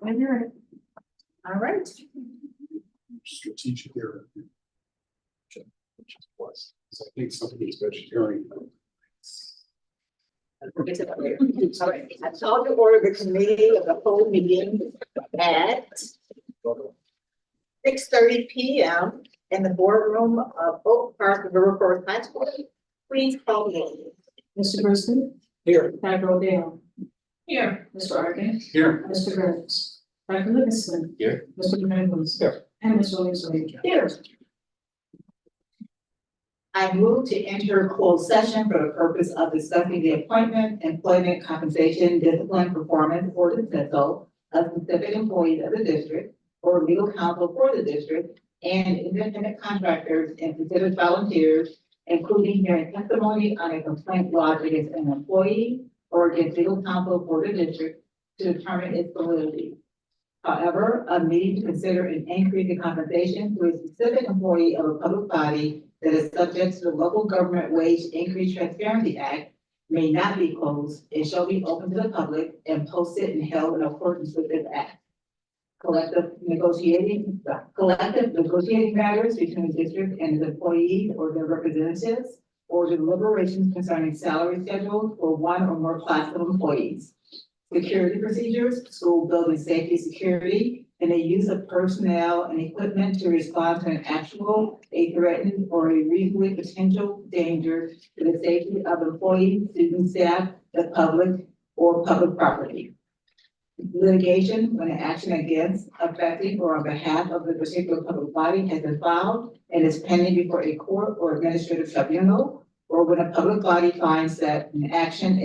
when you're ready. All right. Strategic area. Which is plus, because I think some of these vegetarian. All right, I call to order the committee of the whole meeting at 6:30 p.m. in the boardroom of Oak Park River Forest High School. Please call the roll. Mr. Brisbane, Here. Dr. Odell, Here. Mr. Arkin, Here. Mr. Burns, Dr. Livingston. Here. Mr. Dominguez. Here. And Ms. Williams. Here. I move to enter closed session for the purpose of discussing the appointment, employment, compensation, discipline, performance, or dismissal of specific employees of the district or legal counsel for the district and independent contractors and considered volunteers, including hearing testimony on a complaint lodged against an employee or against legal counsel for the district to determine its validity. However, a meeting to consider an increase in compensation to a specific employee of a public body that is subject to the Local Government Wage Increase Transparency Act may not be closed and shall be open to the public and posted and held in accordance with this act. Collective negotiating matters between the district and its employees or their representatives, or deliberations concerning salary schedules for one or more class of employees. Security procedures, school building safety security, and the use of personnel and equipment to respond to an actual, a threatened, or a reasonably potential danger to the safety of employees, student staff, the public, or public property. Litigation, when an action against, affecting, or on behalf of the particular public body has been filed and is pending before a court or administrative tribunal, or when a public body finds that an action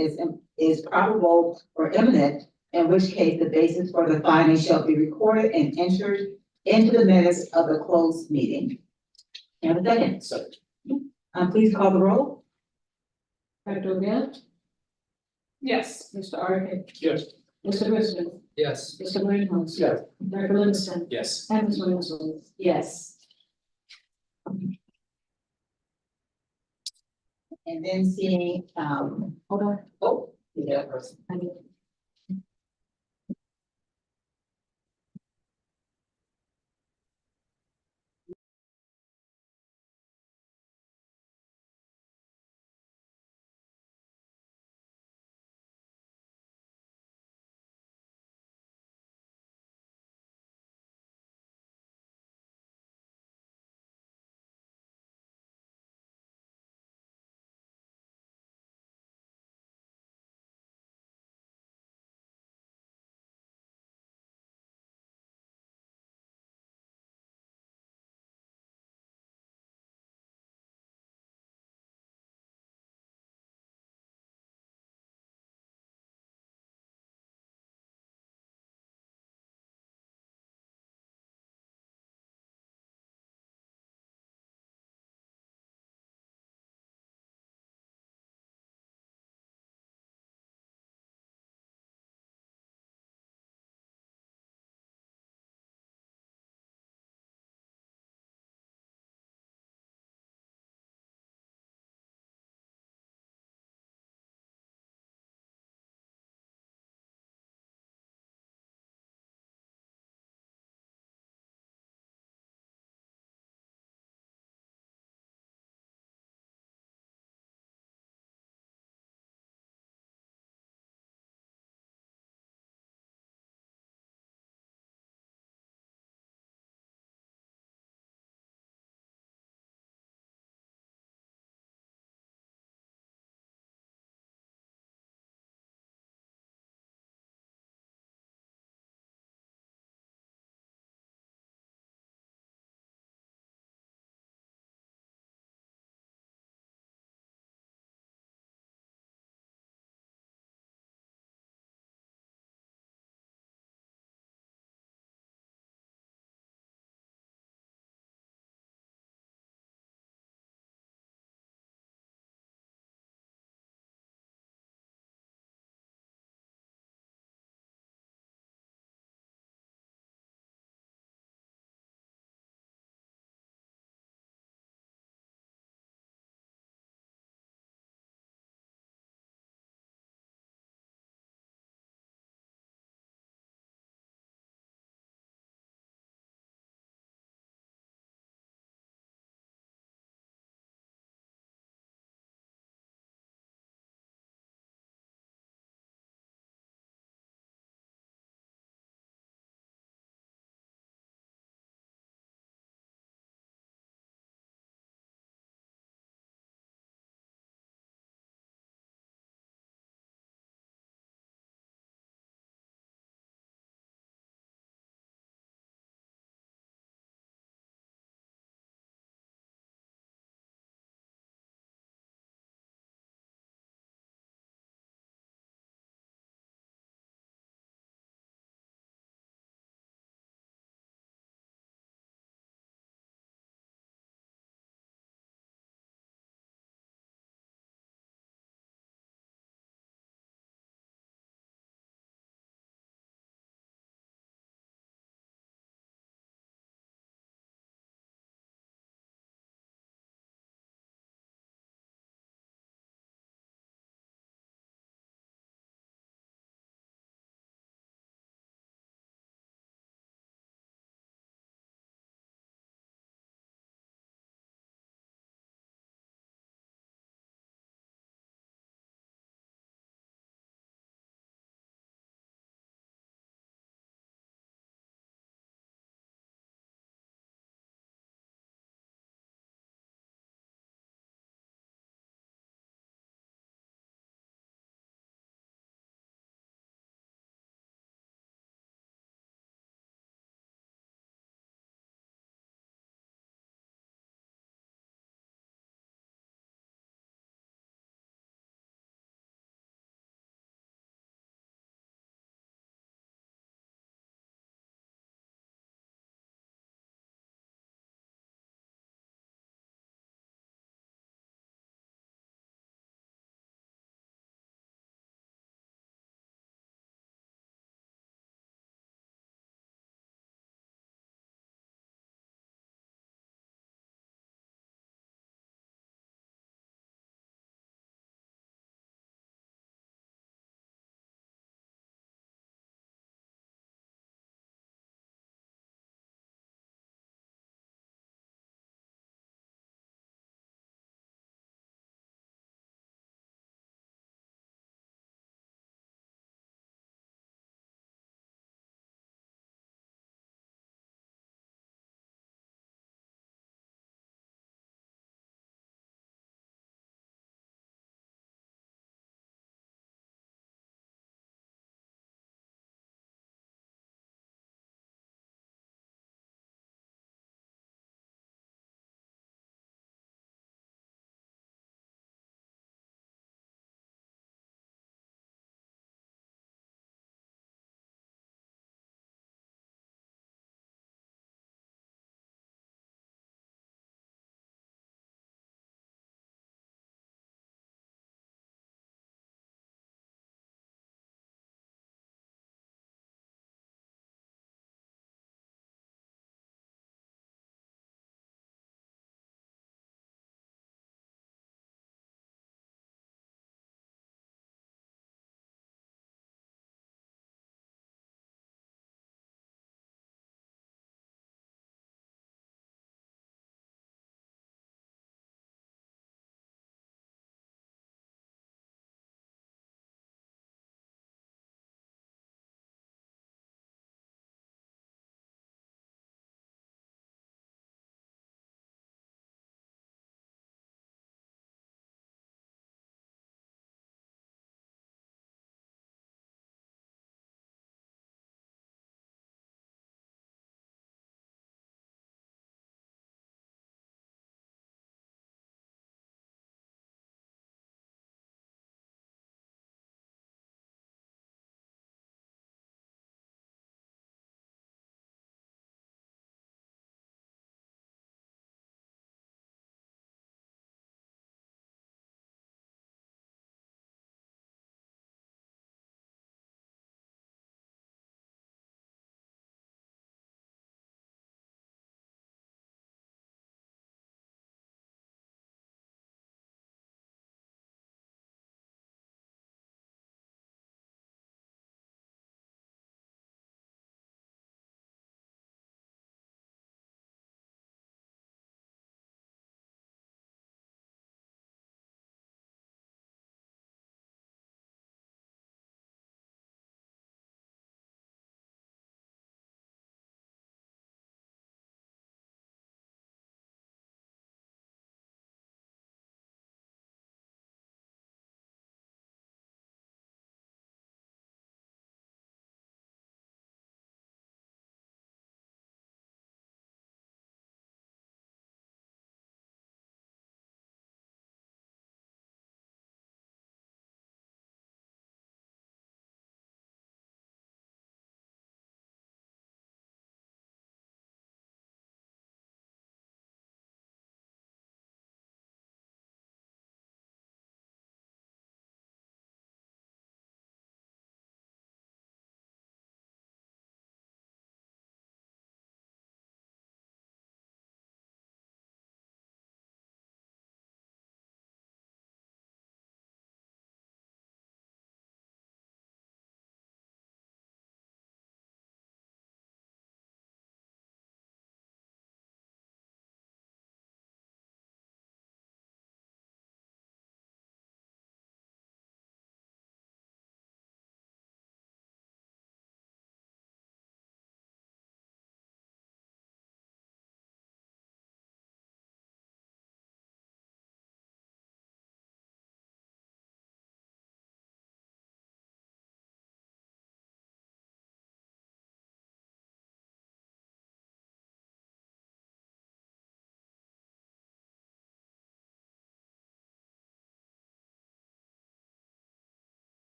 is probable or imminent, in which case the basis for the finding shall be recorded and entered into the minutes of the closed meeting. Have a second. Second. Please call the roll. Dr. Odell, Yes. Mr. Arkin, Yes. Mr. Brisbane, Yes. Mr. Dominguez. Yes. Dr. Livingston. Yes. And Ms. Williams. Yes. And then seeing, Hold on. oh, the other person. I need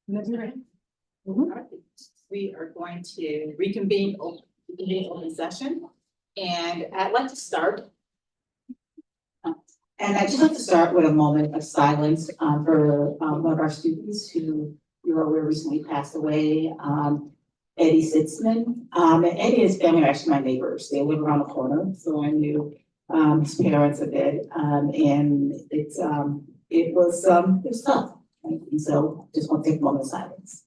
Alright, we are going to reconvene open session, and I'd like to start. And I'd just like to start with a moment of silence for one of our students who you are aware recently passed away, Eddie Sitzman. And Eddie and his family are actually my neighbors. They live around the corner, so I knew his parents a bit, and it was tough. Right? And so just want to take a moment of silence.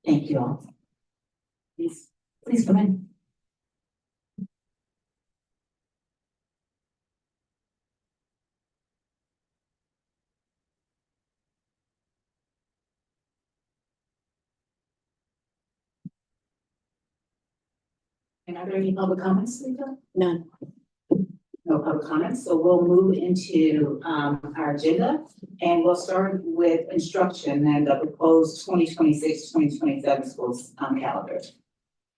Thank you all. Please come in. And are there any public comments, Lisa? None. No public comments, so we'll move into our agenda, and we'll start with instruction and the proposed 2026-2027 schools calendar.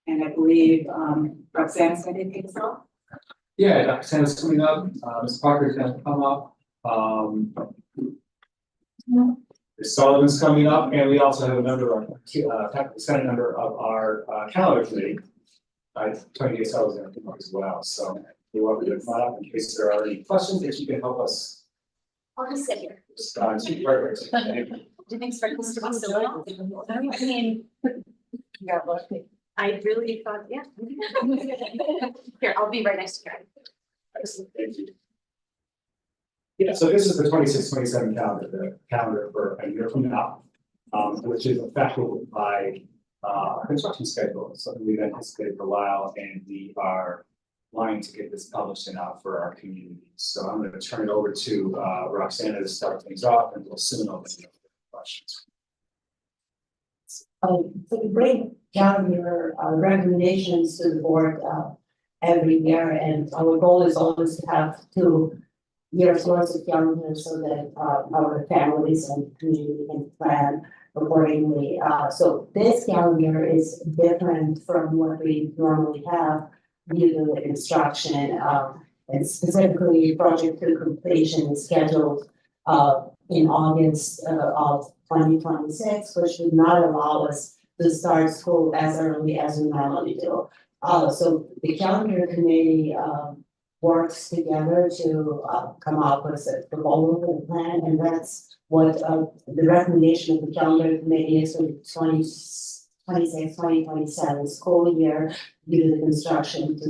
And I believe Roxanne's going to kick us off. Yeah, Dr. Santa's coming up, Ms. Parker's gonna come up. Ms. Sullivan's coming up, and we also have a member of our, Senate member of our calendar committee. Tony Gates is gonna come up as well, so you're welcome to come up in case there are any questions that you can help us. I'll just sit here. Perfect. Didn't expect this to be so long. I mean, I really thought, yeah. Here, I'll be right next to Karen. Excellent, thank you. Yeah, so this is the 26-27 calendar, the calendar for a year from now, which is affected by our construction schedule, something we've anticipated for a while, and we are wanting to get this published and out for our community. So I'm going to turn it over to Roxana to start things off, and we'll soon open it up for questions. So we bring down your recommendations to the board every year, and our goal is always to have 2 years worth of calendars so that our families and community can plan accordingly. So this calendar is different from what we normally have due to the construction, and specifically project to completion is scheduled in August of 2026, which would not allow us to start school as early as we normally do. So the calendar committee works together to come up with a proposal plan, and that's what the recommendation of the calendar committee is for the 2026-2027 school year due to the construction to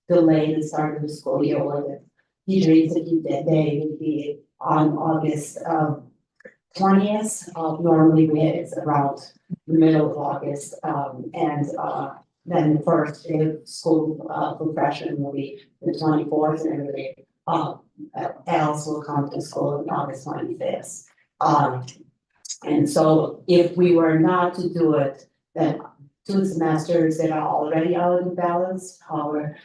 delay the start of the school year, or the teacher institute that day would be on August 20th. Normally it's around the middle of August, and then the first day of school for freshmen will be the 24th, and everybody else will come to school on August 25th. And so if we were not to do it, then 2 semesters that are already out of balance, our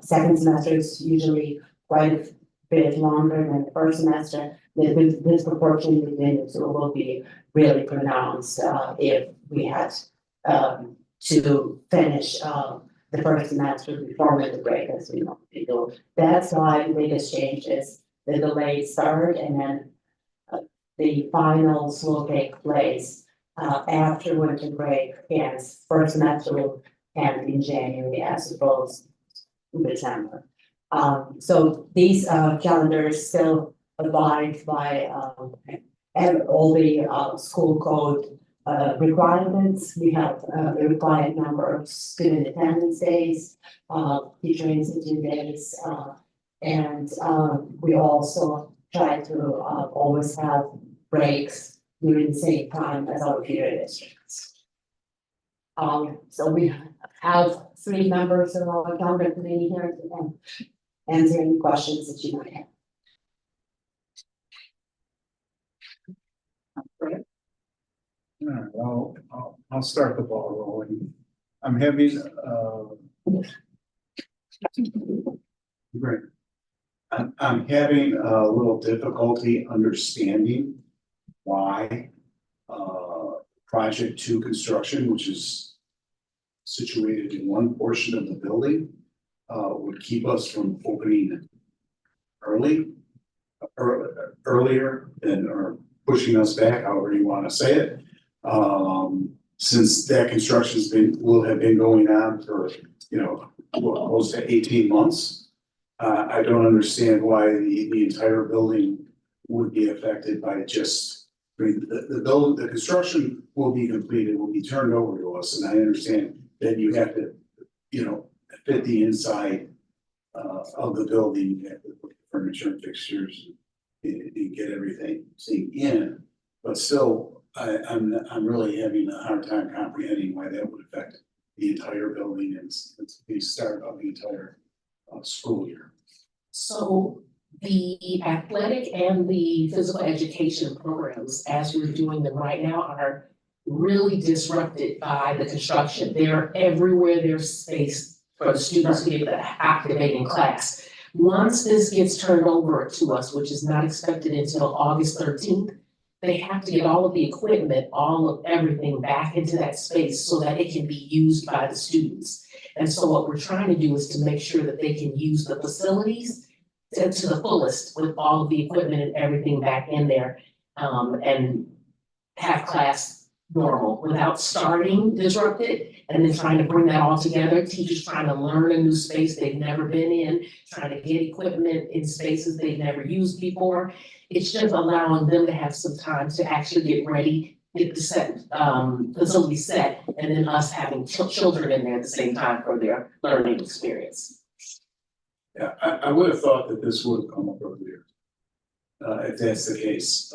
second semester is usually quite a bit longer than the first semester. The disproportion between the 2 will be really pronounced if we had to finish the first semester before winter break, as we normally do. That's why the biggest change is the delayed start, and then the finals will take place after winter break, and first semester will end in January as opposed to December. So these calendars still abide by all the school code requirements. We have a required number of student attendance days, teacher institute days, and we also try to always have breaks during the same time as our peer districts. So we have 3 members of our calendar committee here to answer any questions that you might have. Alright, well, I'll start the ball rolling. I'm having, great. I'm having a little difficulty understanding why, project two construction, which is situated in one portion of the building, would keep us from opening earlier than, or pushing us back, however you wanna say it. Since that construction's will have been going on for, close to 18 months. I don't understand why the entire building would be affected by just, the construction will be completed, will be turned over to us, and I understand that you have to, fit the inside of the building, you have to put furniture and fixtures and get everything in, but still, I'm really having a hard time comprehending why that would affect the entire building and the start of the entire school year. So the athletic and the physical education programs, as we're doing them right now, are really disrupted by the construction. They're everywhere there's space for the students to be able to activate in class. Once this gets turned over to us, which is not expected until August 13th, they have to get all of the equipment, all of everything back into that space so that it can be used by the students. And so what we're trying to do is to make sure that they can use the facilities to the fullest with all of the equipment and everything back in there, and have class normal without starting disrupted and then trying to bring that all together. Teachers trying to learn a new space they've never been in, trying to get equipment in spaces they've never used before. It's just allowing them to have some time to actually get ready, get the facility set, and then us having children in there at the same time for their learning experience. Yeah, I would have thought that this would have come up earlier. If that's the case,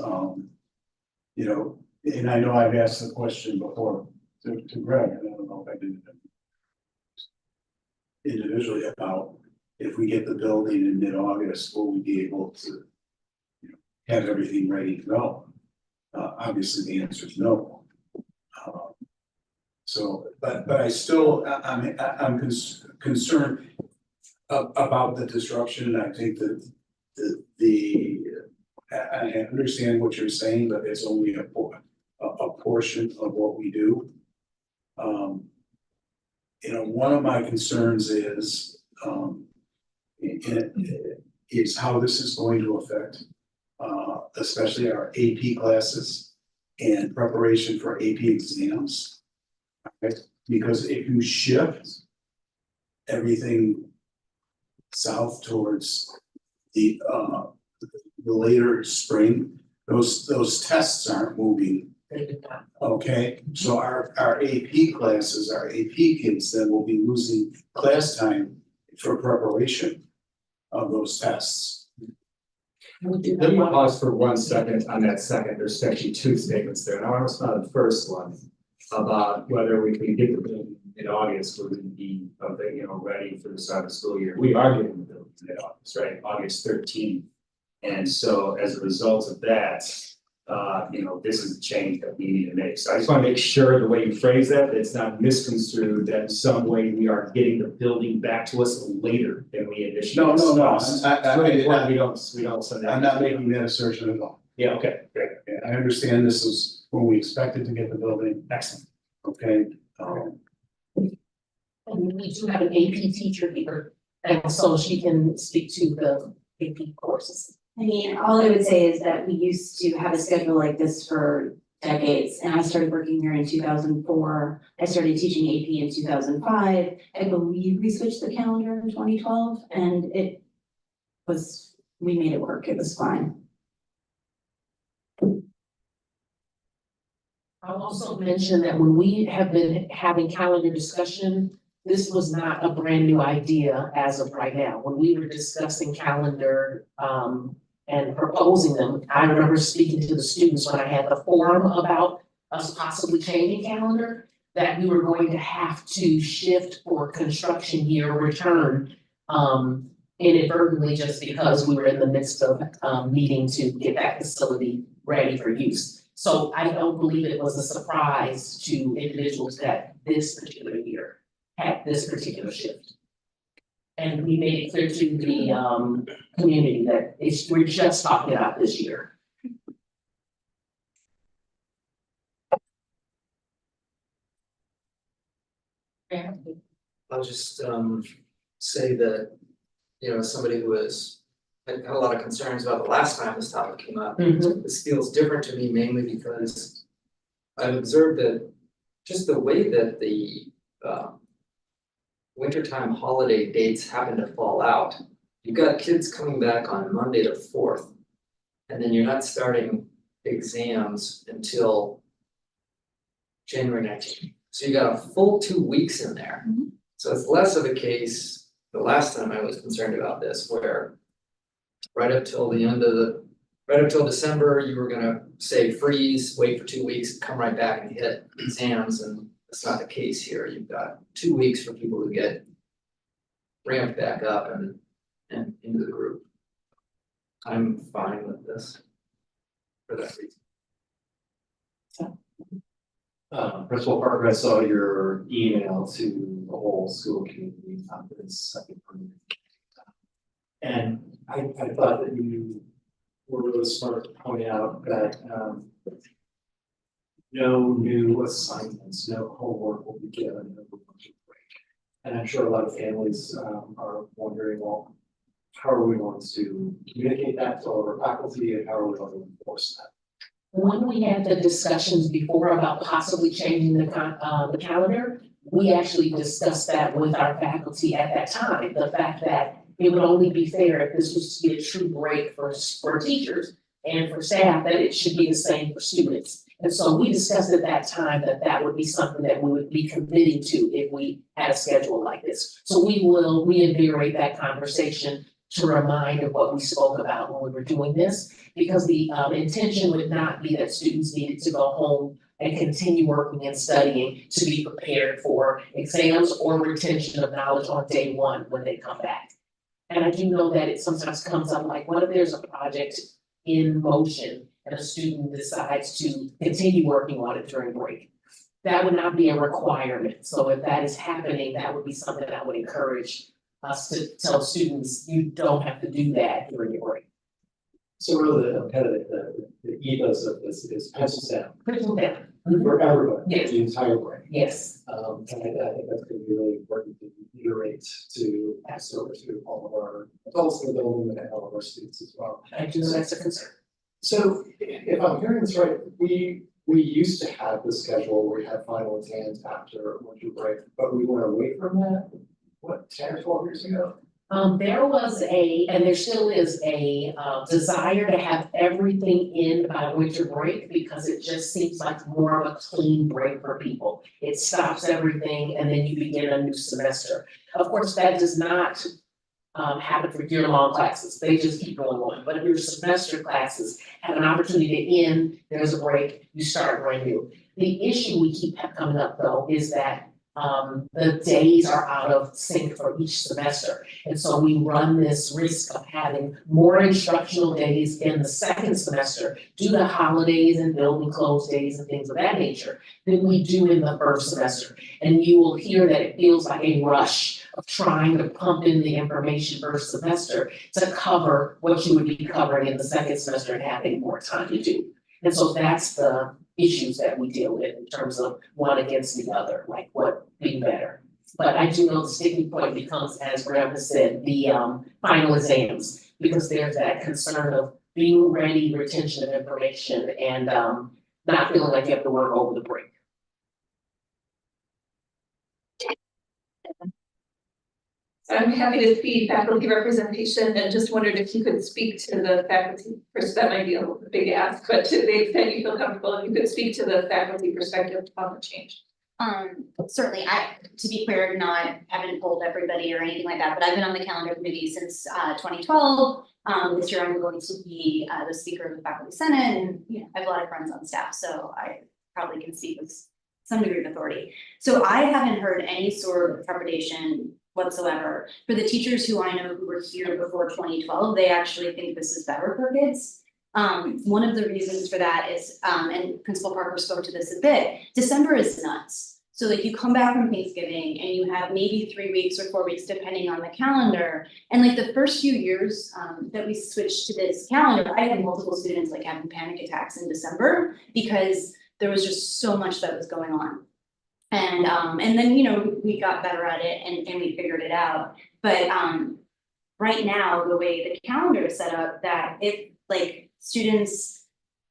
and I know I've asked the question before to Greg, and I don't know if I did it individually about if we get the building in mid-August, will we be able to, have everything ready to go? Obviously, the answer is no. But I still, I'm concerned about the disruption. I think that I understand what you're saying, but it's only a portion of what we do. One of my concerns is how this is going to affect, especially our AP classes and preparation for AP exams. Okay? Because if you shift everything south towards the later spring, those tests aren't moving. Okay, so our AP classes, our AP kids then will be losing class time for preparation of those tests. Let me pause for 1 second on that second. There's actually two statements there. And I want to respond to the first one about whether we can get the building in August, we're going to be, ready for the start of the school year. We are getting the building in August, right? August 13th. And so as a result of that, this is a change that we need to make. So I just want to make sure the way you phrase that, it's not misconstrued that in some way we are getting the building back to us later than we initially. No. It's really important we don't send that. I'm not making that assertion at all. Yeah, okay, great. I understand this is when we expected to get the building. Excellent. Okay. And we do have an AP teacher here, and so she can speak to the AP courses. I mean, all I would say is that we used to have a schedule like this for decades, and I started working here in 2004. I started teaching AP in 2005. I believe we switched the calendar in 2012, and we made it work. It was fine. I'll also mention that when we have been having calendar discussion, this was not a brand new idea as of right now. When we were discussing calendar, and proposing them, I remember speaking to the students when I had the forum about us possibly changing calendar, that we were going to have to shift for construction year return, inadvertently, just because we were in the midst of, needing to get that facility ready for use. So I don't believe it was a surprise to individuals that this particular year had this particular shift. And we made it clear to the community that we're just talking about this year. I'll just say that, you know, as somebody who had a lot of concerns about the last time this topic came up. Mhm. This feels different to me mainly because I've observed that just the way that the wintertime holiday dates happen to fall out. You've got kids coming back on Monday the 4th. And then you're not starting exams until January 19th. So you got a full 2 weeks in there. So it's less of a case, the last time I was concerned about this, where right up till December, you were gonna say freeze, wait for 2 weeks, come right back and hit exams, and that's not the case here. You've got 2 weeks for people to get ramped back up and into the group. I'm fine with this for that reason. Principal Parker, I saw your email to the whole school community on this second one. And I thought that you were really smart to point out that no new assignments, no homework will be given over winter break. And I'm sure a lot of families are wondering, well, how are we going to communicate that to all of our faculty and how are we going to enforce that? When we had the discussions before about possibly changing the calendar, we actually discussed that with our faculty at that time. The fact that it would only be fair if this was to be a true break for teachers and for staff, that it should be the same for students. And so we discussed at that time that that would be something that we would be committing to if we had a schedule like this. So we will reinvigorate that conversation to remind of what we spoke about when we were doing this, because the intention would not be that students needed to go home and continue working and studying to be prepared for exams or retention of knowledge on day one when they come back. And I do know that it sometimes comes up like, what if there's a project in motion and a student decides to continue working on it during break? That would not be a requirement. So if that is happening, that would be something that would encourage us to tell students, you don't have to do that during your break. So really, kind of the ethos of this is pencils down Crystal down. for everybody, Yes. the entire break. Yes, And I think that's gonna be really important to reiterate to pass over to all of our adults in the building and all of our students as well. I do know that's a concern. So if I'm hearing this right, we used to have the schedule where we had final exams after winter break, but we went away from that, what, 10 or 12 years ago? There was and there still is a desire to have everything in by winter break because it just seems like more of a clean break for people. It stops everything and then you begin a new semester. Of course, that does not happen for year-long classes. They just keep going on. But if your semester classes have an opportunity to end, there's a break, you start brand new. The issue we keep coming up though is that the days are out of sync for each semester. And so we run this risk of having more instructional days in the second semester due to holidays and building closed days and things of that nature than we do in the first semester. And you will hear that it feels like a rush of trying to pump in the information first semester to cover what you would be covering in the second semester and having more time to do. And so that's the issues that we deal with in terms of one against the other, like what being better. But I do know the sticking point becomes, as Graham has said, the final exams, because there's that concern of being ready, retention of information, and not feeling like you have to work over the break. I'm happy to see faculty representation and just wondered if you could speak to the faculty, first that might be a big ask, but to the extent you feel comfortable, if you could speak to the faculty perspective on the change. Certainly, to be clear, haven't polled everybody or anything like that, but I've been on the calendar committee since 2012. This year I'm going to be the speaker of the faculty senate, and I have a lot of friends on staff, so I probably can speak with some degree of authority. So I haven't heard any sort of trepidation whatsoever. For the teachers who I know who were here before 2012, they actually think this is better for kids. One of the reasons for that is, and Principal Parker spoke to this a bit, December is nuts. So like you come back from Thanksgiving and you have maybe 3 weeks or 4 weeks, depending on the calendar. And like the first few years that we switched to this calendar, I had multiple students like having panic attacks in December because there was just so much that was going on. And then, you know, we got better at it and we figured it out. But right now, the way the calendar is set up, that if like students,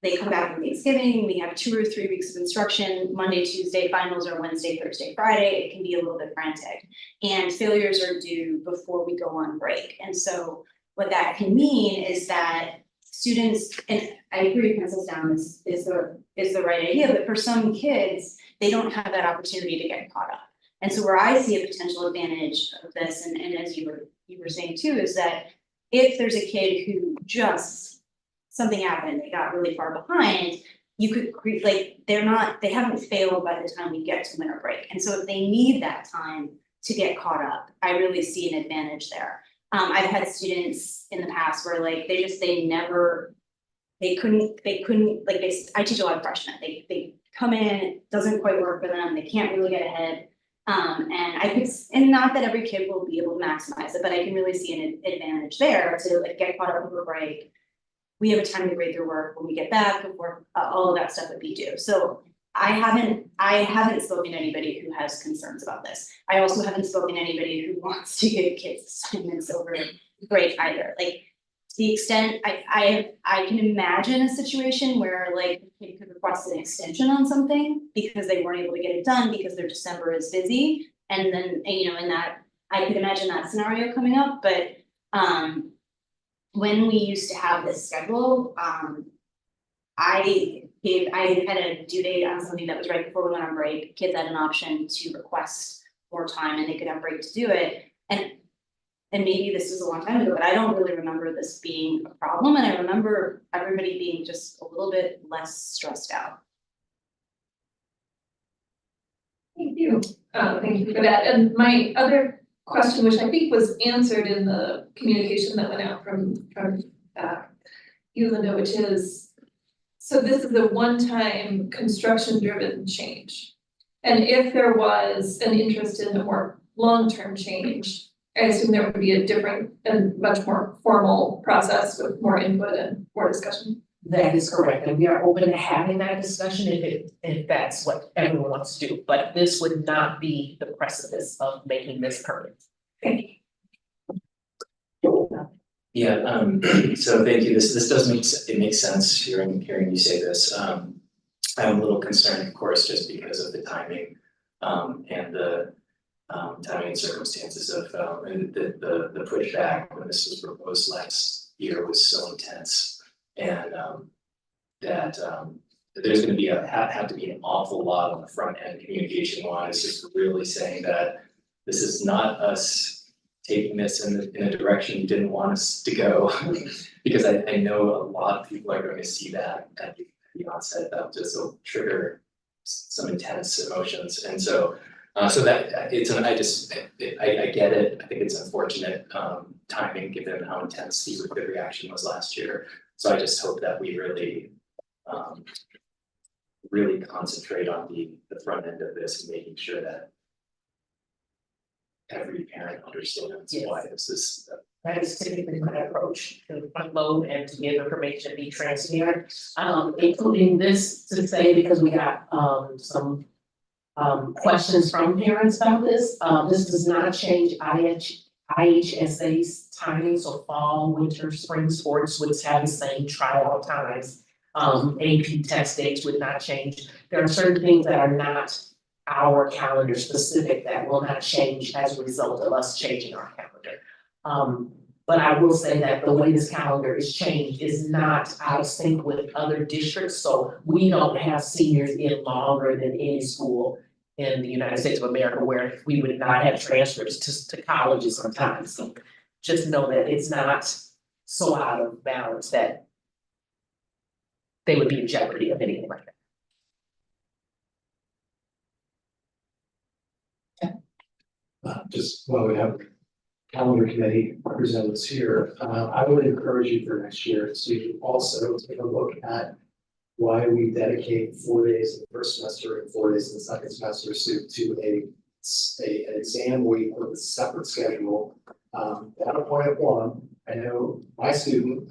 they come back from Thanksgiving, we have 2 or 3 weeks of instruction, Monday, Tuesday, finals are Wednesday, Thursday, Friday, it can be a little bit frantic. And failures are due before we go on break. And so what that can mean is that students, and I agree, pencils down is the right idea, but for some kids, they don't have that opportunity to get caught up. And so where I see a potential advantage of this, and as you were saying too, is that if there's a kid who just something happened, they got really far behind, you could create, like, they haven't failed by the time we get to winter break. And so if they need that time to get caught up, I really see an advantage there. I've had students in the past where like they couldn't, like I teach a lot of freshmen, they come in, it doesn't quite work for them, they can't really get ahead. And not that every kid will be able to maximize it, but I can really see an advantage there to like get caught up over break. We have a time to grade their work when we get back, before all of that stuff would be due. So I haven't spoken to anybody who has concerns about this. I also haven't spoken to anybody who wants to give kids assignments over break either. Like to the extent I can imagine a situation where like a kid could request an extension on something because they weren't able to get it done because their December is busy. And then, you know, in that, I could imagine that scenario coming up, but when we used to have this schedule, I had a due date on something that was right before we went on break. Kids had an option to request more time and they could have break to do it. And maybe this was a long time ago, but I don't really remember this being a problem. And I remember everybody being just a little bit less stressed out. Thank you. Thank you for that. And my other question, which I think was answered in the communication that went out from you, Linda, which is, so this is a one-time construction-driven change. And if there was an interest in a more long-term change, I assume there would be a different and much more formal process with more input and more discussion. That is correct, and we are open to having that discussion if that's what everyone wants to do, but this would not be the precipice of making this permanent. Thank you. Yeah, so thank you. This does make sense hearing you say this. I'm a little concerned, of course, just because of the timing and the timing and circumstances of the pushback when this was proposed last year was so intense. And that there's going to have to be an awful lot on the front end communication wise, just really saying that this is not us taking this in a direction you didn't want us to go, because I know a lot of people are going to see that at the onset. That just will trigger some intense emotions, and so that I get it. I think it's unfortunate timing given how intense the reaction was last year. So I just hope that we really concentrate on the front end of this and making sure that every parent understands why this is. That is typically my approach to front load and to give information, be transparent, including this to say, because we got some questions from parents about this. This does not change IHSA's timing, so fall, winter, spring sports would have the same trial times. AP test dates would not change. There are certain things that are not our calendar specific that will not change as a result of us changing our calendar. But I will say that the way this calendar is changed is not out of sync with other districts, so we don't have seniors in longer than any school in the United States of America where we would not have transfers to colleges sometimes. So just know that it's not so out of balance that they would be in jeopardy of anything like that. Just while we have calendar committee representatives here, I would encourage you for next year to also take a look at why we dedicate 4 days in the first semester and 4 days in the second semester to an exam week with a separate schedule. At a point of one, I know my student,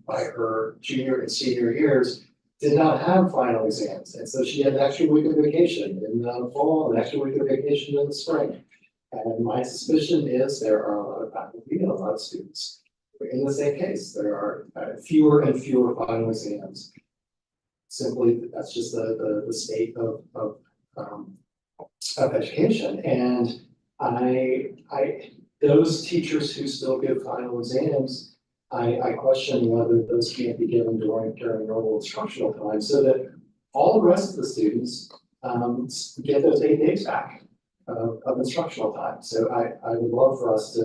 by her junior and senior years, did not have final exams, and so she had an extra week of vacation in the fall, an extra week of vacation in the spring. And my suspicion is there are a lot of faculty and a lot of students who are in the same case. There are fewer and fewer final exams. Simply, that's just the state of education. And those teachers who still give final exams, I question whether those can't be given during normal instructional time, so that all the rest of the students get those 8 days back of instructional time. So I would love for us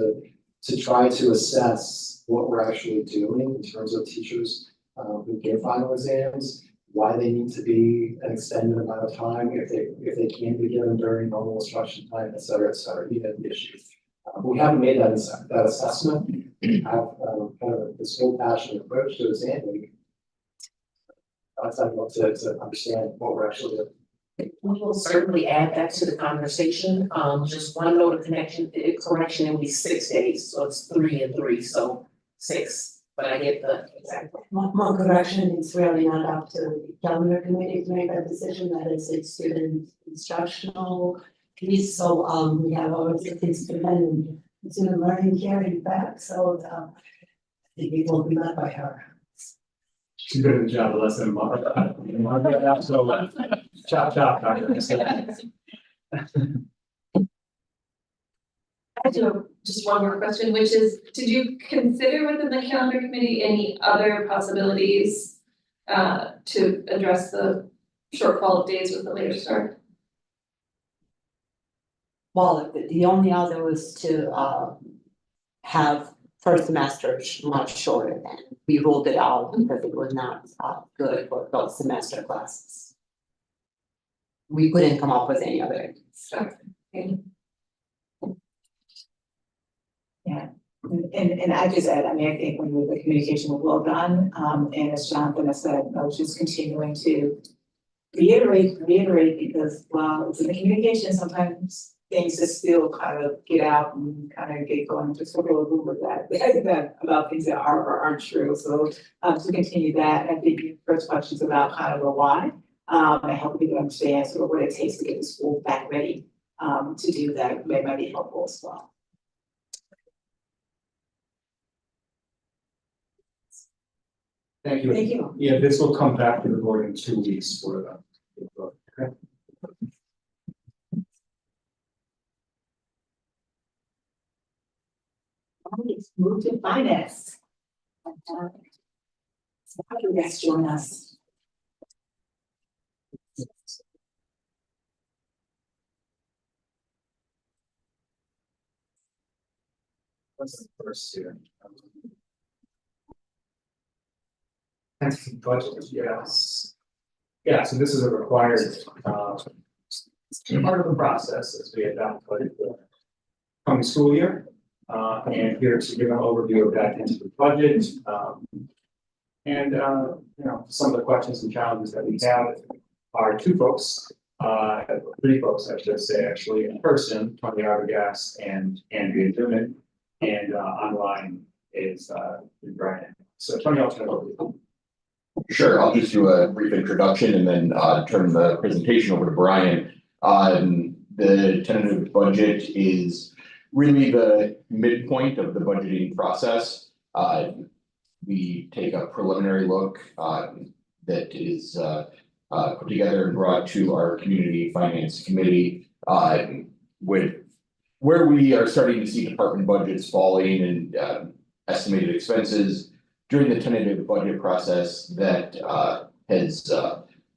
to try to assess what we're actually doing in terms of teachers who give final exams, why they need to be an extended amount of time, if they can't be given during normal instruction time, et cetera, even the issues. We haven't made that assessment. We have kind of this old fashioned approach to exam week. I'd love to understand what we're actually doing. We will certainly add that to the conversation. Just one note of correction, it will be 6 days, so it's 3 and 3, so 6. But I get the exact. More correction, it's really not up to the calendar committee to make that decision, that is a student instructional piece, so we have our existing student learning carrying back, so I think it will be led by her. She's been in the job less than a month. So, chop, Dr. I do have just one more question, which is, did you consider within the calendar committee any other possibilities to address the shortfall of days with the later start? Well, the only other was to have first semester much shorter than we ruled it out because it was not good for those semester classes. We couldn't come up with any other. Yeah, and I just add, I mean, I think when the communication was well done, and as Jonathan has said, I was just continuing to reiterate, because while it's in the communication, sometimes things just still kind of get out and kind of get going, just sort of a rumor that about things that are or aren't true. So to continue that, I think your first question is about kind of the why, and helping people understand sort of what it takes to get the school back ready to do that. That might be helpful as well. Thank you. Thank you. Yeah, this will come back to the board in 2 weeks for the vote. Okay. Let's move to finance. So how do you guys join us? What's the first here? Budget, yes. Yeah, so this is a required part of the process as we adopt budget for the coming school year. And here to give an overview of that into the budget. And you know, some of the questions and challenges that we have are 2 folks, 3 folks, I should say, actually, in person, Tony Arbogast and Andrea Newman, and online is Brian. So Tony, I'll turn it over to you. Sure, I'll just do a brief introduction and then turn the presentation over to Brian. The tentative budget is really the midpoint of the budgeting process. We take a preliminary look that is put together and brought to our community finance committee with where we are starting to see department budgets falling and estimated expenses during the tentative budget process that has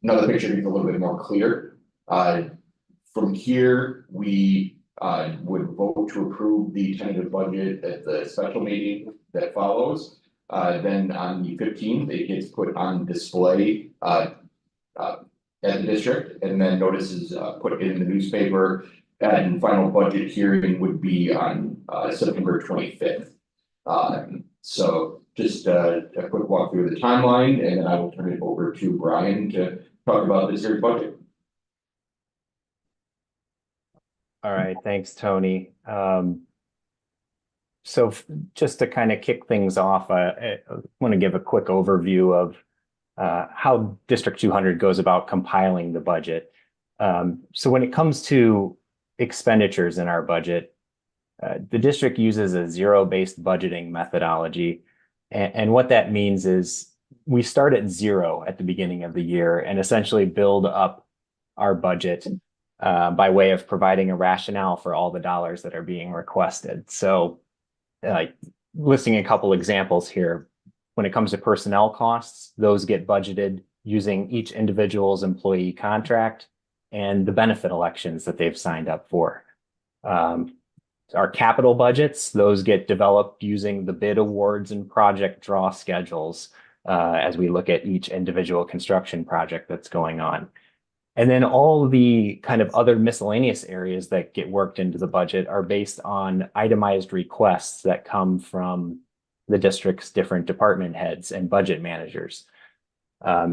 now the picture gets a little bit more clear. From here, we would vote to approve the tentative budget at the special meeting that follows. Then on the 15th, it gets put on display at the district, and then notices put in the newspaper, and final budget hearing would be on September 25th. So just a quick walk through the timeline, and then I will turn it over to Brian to talk about this year's budget. All right, thanks, Tony. So just to kind of kick things off, I want to give a quick overview of how District 200 goes about compiling the budget. So when it comes to expenditures in our budget, the district uses a zero-based budgeting methodology. And what that means is we start at zero at the beginning of the year and essentially build up our budget by way of providing a rationale for all the dollars that are being requested. So listing a couple examples here, when it comes to personnel costs, those get budgeted using each individual's employee contract and the benefit elections that they've signed up for. Our capital budgets, those get developed using the bid awards and project draw schedules as we look at each individual construction project that's going on. And then all the kind of other miscellaneous areas that get worked into the budget are based on itemized requests that come from the district's different department heads and budget managers.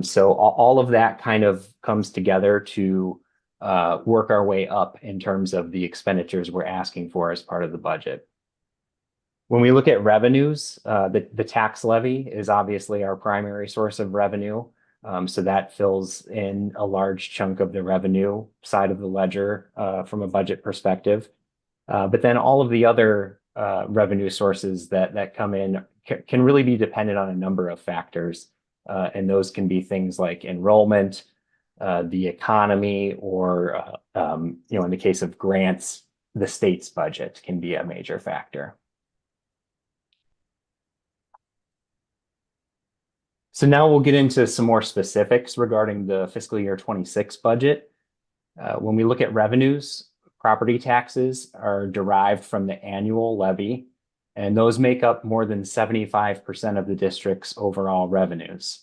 So all of that kind of comes together to work our way up in terms of the expenditures we're asking for as part of the budget. When we look at revenues, the tax levy is obviously our primary source of revenue. So that fills in a large chunk of the revenue side of the ledger from a budget perspective. But then all of the other revenue sources that come in can really be dependent on a number of factors. And those can be things like enrollment, the economy, or in the case of grants, the state's budget can be a major factor. So now we'll get into some more specifics regarding the fiscal year 26 budget. When we look at revenues, property taxes are derived from the annual levy, and those make up more than 75% of the district's overall revenues.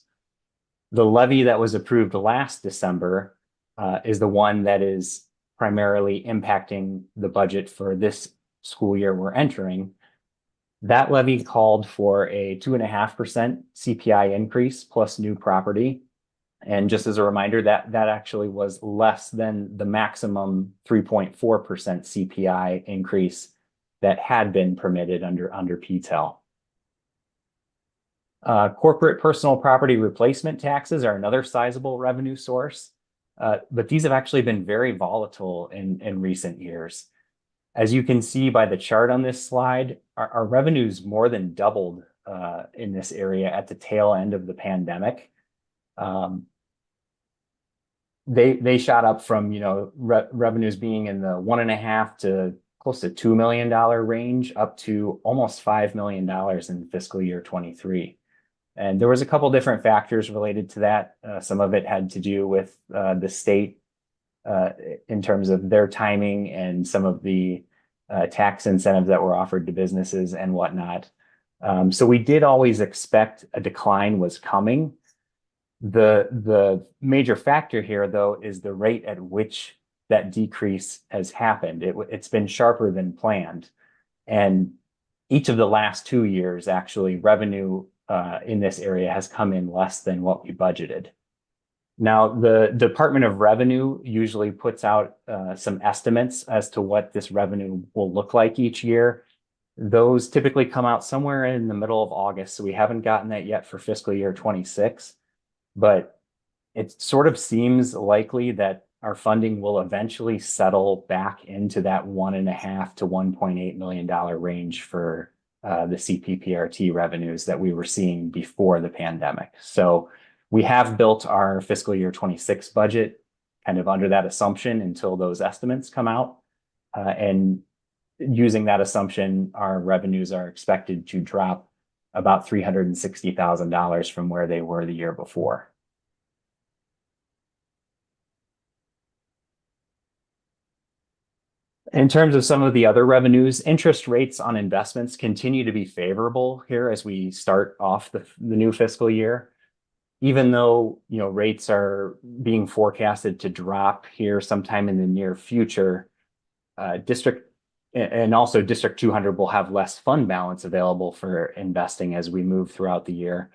The levy that was approved last December is the one that is primarily impacting the budget for this school year we're entering. That levy called for a 2.5% CPI increase plus new property. And just as a reminder, that actually was less than the maximum 3.4% CPI increase that had been permitted under PTEL. Corporate personal property replacement taxes are another sizable revenue source, but these have actually been very volatile in recent years. As you can see by the chart on this slide, our revenues more than doubled in this area at the tail end of the pandemic. They shot up from revenues being in the $1.5 to close to $2 million range up to almost $5 million in fiscal year 23. And there was a couple different factors related to that. Some of it had to do with the state in terms of their timing and some of the tax incentives that were offered to businesses and whatnot. So we did always expect a decline was coming. The major factor here, though, is the rate at which that decrease has happened. It's been sharper than planned. And each of the last 2 years, actually, revenue in this area has come in less than what we budgeted. Now, the Department of Revenue usually puts out some estimates as to what this revenue will look like each year. Those typically come out somewhere in the middle of August, so we haven't gotten that yet for fiscal year 26. But it sort of seems likely that our funding will eventually settle back into that $1.5 to $1.8 million range for the CPPRT revenues that we were seeing before the pandemic. So we have built our fiscal year 26 budget kind of under that assumption until those estimates come out. And using that assumption, our revenues are expected to drop about $360,000 from where they were the year before. In terms of some of the other revenues, interest rates on investments continue to be favorable here as we start off the new fiscal year. Even though rates are being forecasted to drop here sometime in the near future, District and also District 200 will have less fund balance available for investing as we move throughout the year.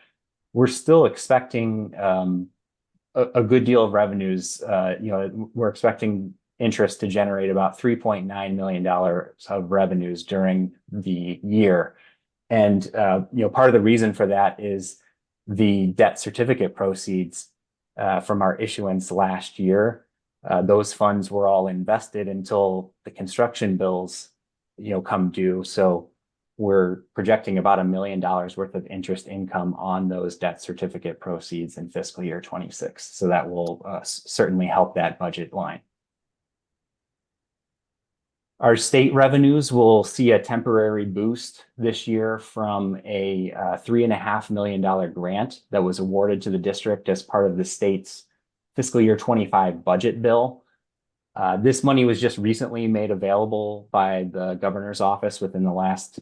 We're still expecting a good deal of revenues. We're expecting interest to generate about $3.9 million of revenues during the year. And part of the reason for that is the debt certificate proceeds from our issuance last year. Those funds were all invested until the construction bills, come due. So we're projecting about $1 million worth of interest income on those debt certificate proceeds in fiscal year 26. So that will certainly help that budget line. Our state revenues will see a temporary boost this year from a $3.5 million grant that was awarded to the district as part of the state's fiscal year 25 budget bill. This money was just recently made available by the governor's office within the last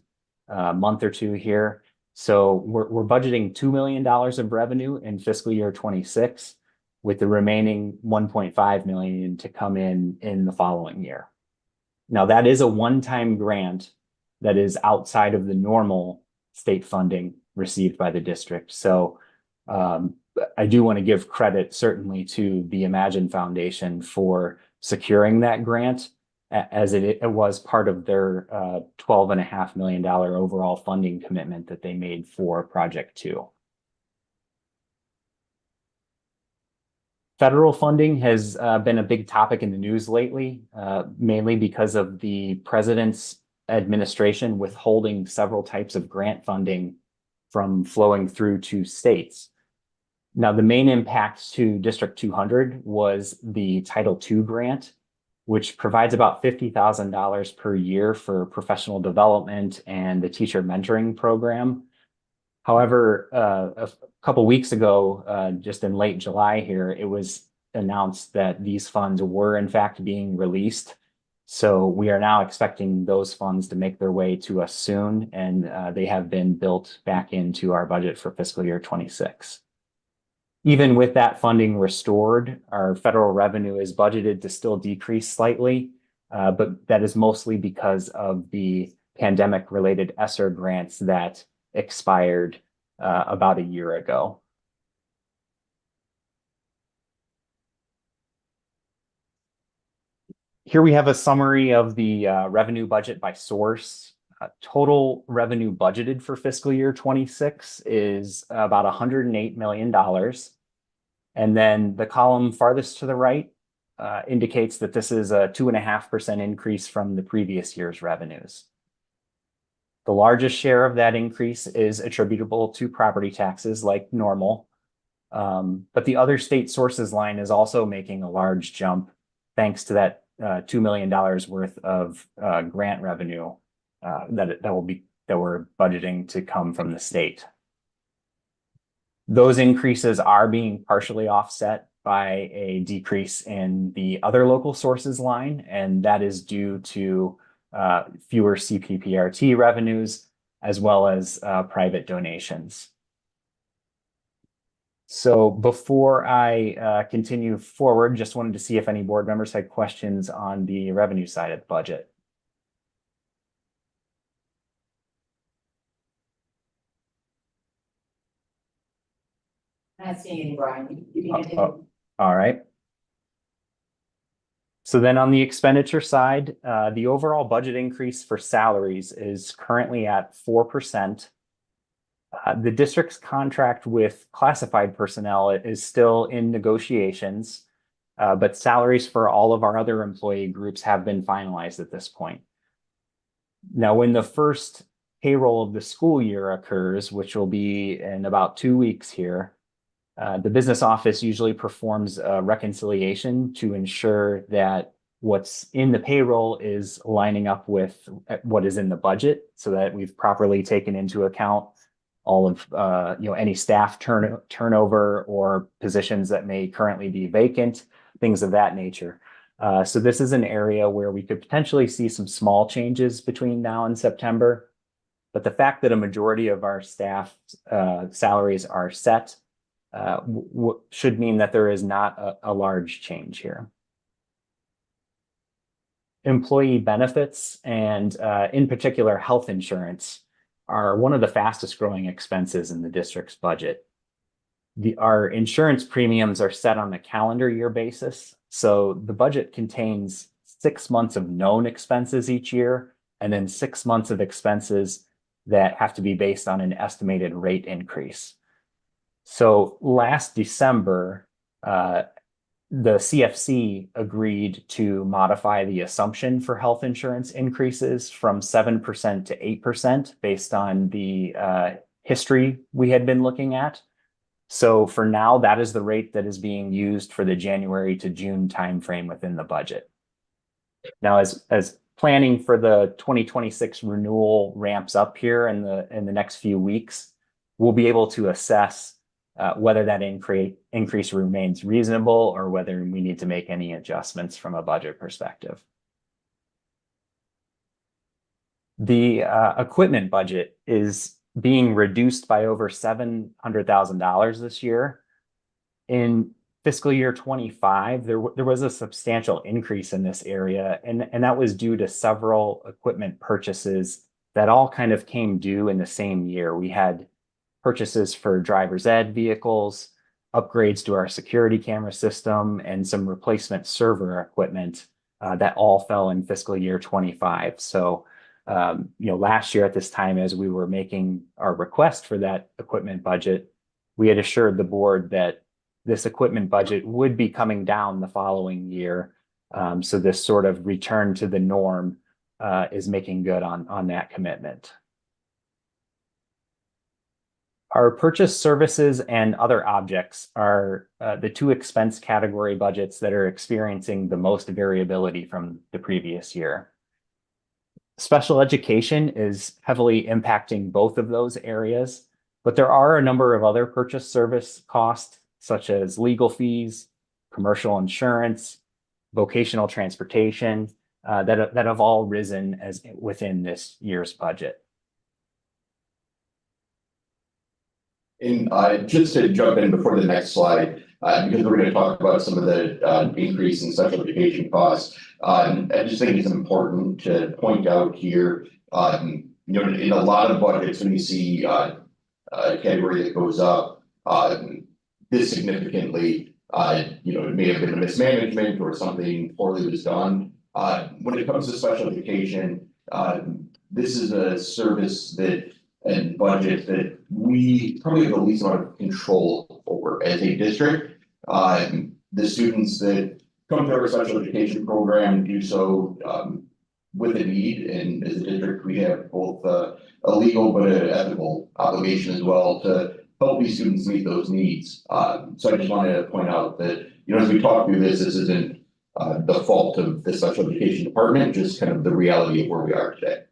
month or two here. So we're budgeting $2 million of revenue in fiscal year 26, with the remaining $1.5 million to come in the following year. Now, that is a one-time grant that is outside of the normal state funding received by the district. So I do want to give credit certainly to the Imagine Foundation for securing that grant, as it was part of their $12.5 million overall funding commitment that they made for Project 2. Federal funding has been a big topic in the news lately, mainly because of the president's administration withholding several types of grant funding from flowing through to states. Now, the main impact to District 200 was the Title II grant, which provides about $50,000 per year for professional development and the teacher mentoring program. However, a couple weeks ago, just in late July here, it was announced that these funds were in fact being released. So we are now expecting those funds to make their way to us soon, and they have been built back into our budget for fiscal year 26. Even with that funding restored, our federal revenue is budgeted to still decrease slightly, but that is mostly because of the pandemic-related ESSER grants that expired about a year ago. Here we have a summary of the revenue budget by source. Total revenue budgeted for fiscal year 26 is about $108 million. And then the column farthest to the right indicates that this is a 2.5% increase from the previous year's revenues. The largest share of that increase is attributable to property taxes like normal. But the other state sources line is also making a large jump thanks to that $2 million worth of grant revenue that we're budgeting to come from the state. Those increases are being partially offset by a decrease in the other local sources line, and that is due to fewer CPPRT revenues as well as private donations. So before I continue forward, just wanted to see if any board members had questions on the revenue side of the budget. Not seeing any, Brian. You can continue. All right. So then on the expenditure side, the overall budget increase for salaries is currently at 4%. The district's contract with classified personnel is still in negotiations, but salaries for all of our other employee groups have been finalized at this point. Now, when the first payroll of the school year occurs, which will be in about 2 weeks here, the business office usually performs a reconciliation to ensure that what's in the payroll is lining up with what is in the budget, so that we've properly taken into account all of any staff turnover or positions that may currently be vacant, things of that nature. So this is an area where we could potentially see some small changes between now and September. But the fact that a majority of our staff salaries are set should mean that there is not a large change here. employee benefits and in particular, health insurance are one of the fastest growing expenses in the district's budget. Our insurance premiums are set on a calendar year basis. So the budget contains 6 months of known expenses each year, and then 6 months of expenses that have to be based on an estimated rate increase. So last December, the CFC agreed to modify the assumption for health insurance increases from 7% to 8% based on the history we had been looking at. So for now, that is the rate that is being used for the January to June timeframe within the budget. Now, as planning for the 2026 renewal ramps up here in the next few weeks, we'll be able to assess whether that increase remains reasonable or whether we need to make any adjustments from a budget perspective. The equipment budget is being reduced by over $700,000 this year. In fiscal year 25, there was a substantial increase in this area, and that was due to several equipment purchases that all kind of came due in the same year. We had purchases for driver's ed vehicles, upgrades to our security camera system, and some replacement server equipment that all fell in fiscal year 25. So, last year at this time, as we were making our request for that equipment budget, we had assured the board that this equipment budget would be coming down the following year. So this sort of return to the norm is making good on that commitment. Our purchase services and other objects are the two expense category budgets that are experiencing the most variability from the previous year. Special education is heavily impacting both of those areas, but there are a number of other purchase service costs, such as legal fees, commercial insurance, vocational transportation, that have all risen as within this year's budget. And just to jump in before the next slide, because we're going to talk about some of the increase in special education costs, I just think it's important to point out here, in a lot of budgets, when you see a category that goes up this significantly, it may have been a mismanagement or something poorly was done. When it comes to special education, this is a service and budget that we probably have the least amount of control over as a district. The students that come to our special education program do so with a need, and as a district, we have both a legal but an ethical obligation as well to help these students meet those needs. So I just wanted to point out that, as we talk through this isn't the fault of the special education department, just kind of the reality of where we are today.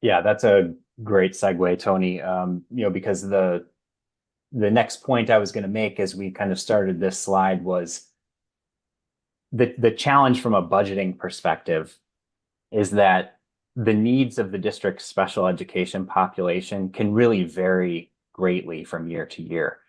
Yeah, that's a great segue, Tony. Because the next point I was going to make as we kind of started this slide was the challenge from a budgeting perspective is that the needs of the district's special education population can really vary greatly from year to year.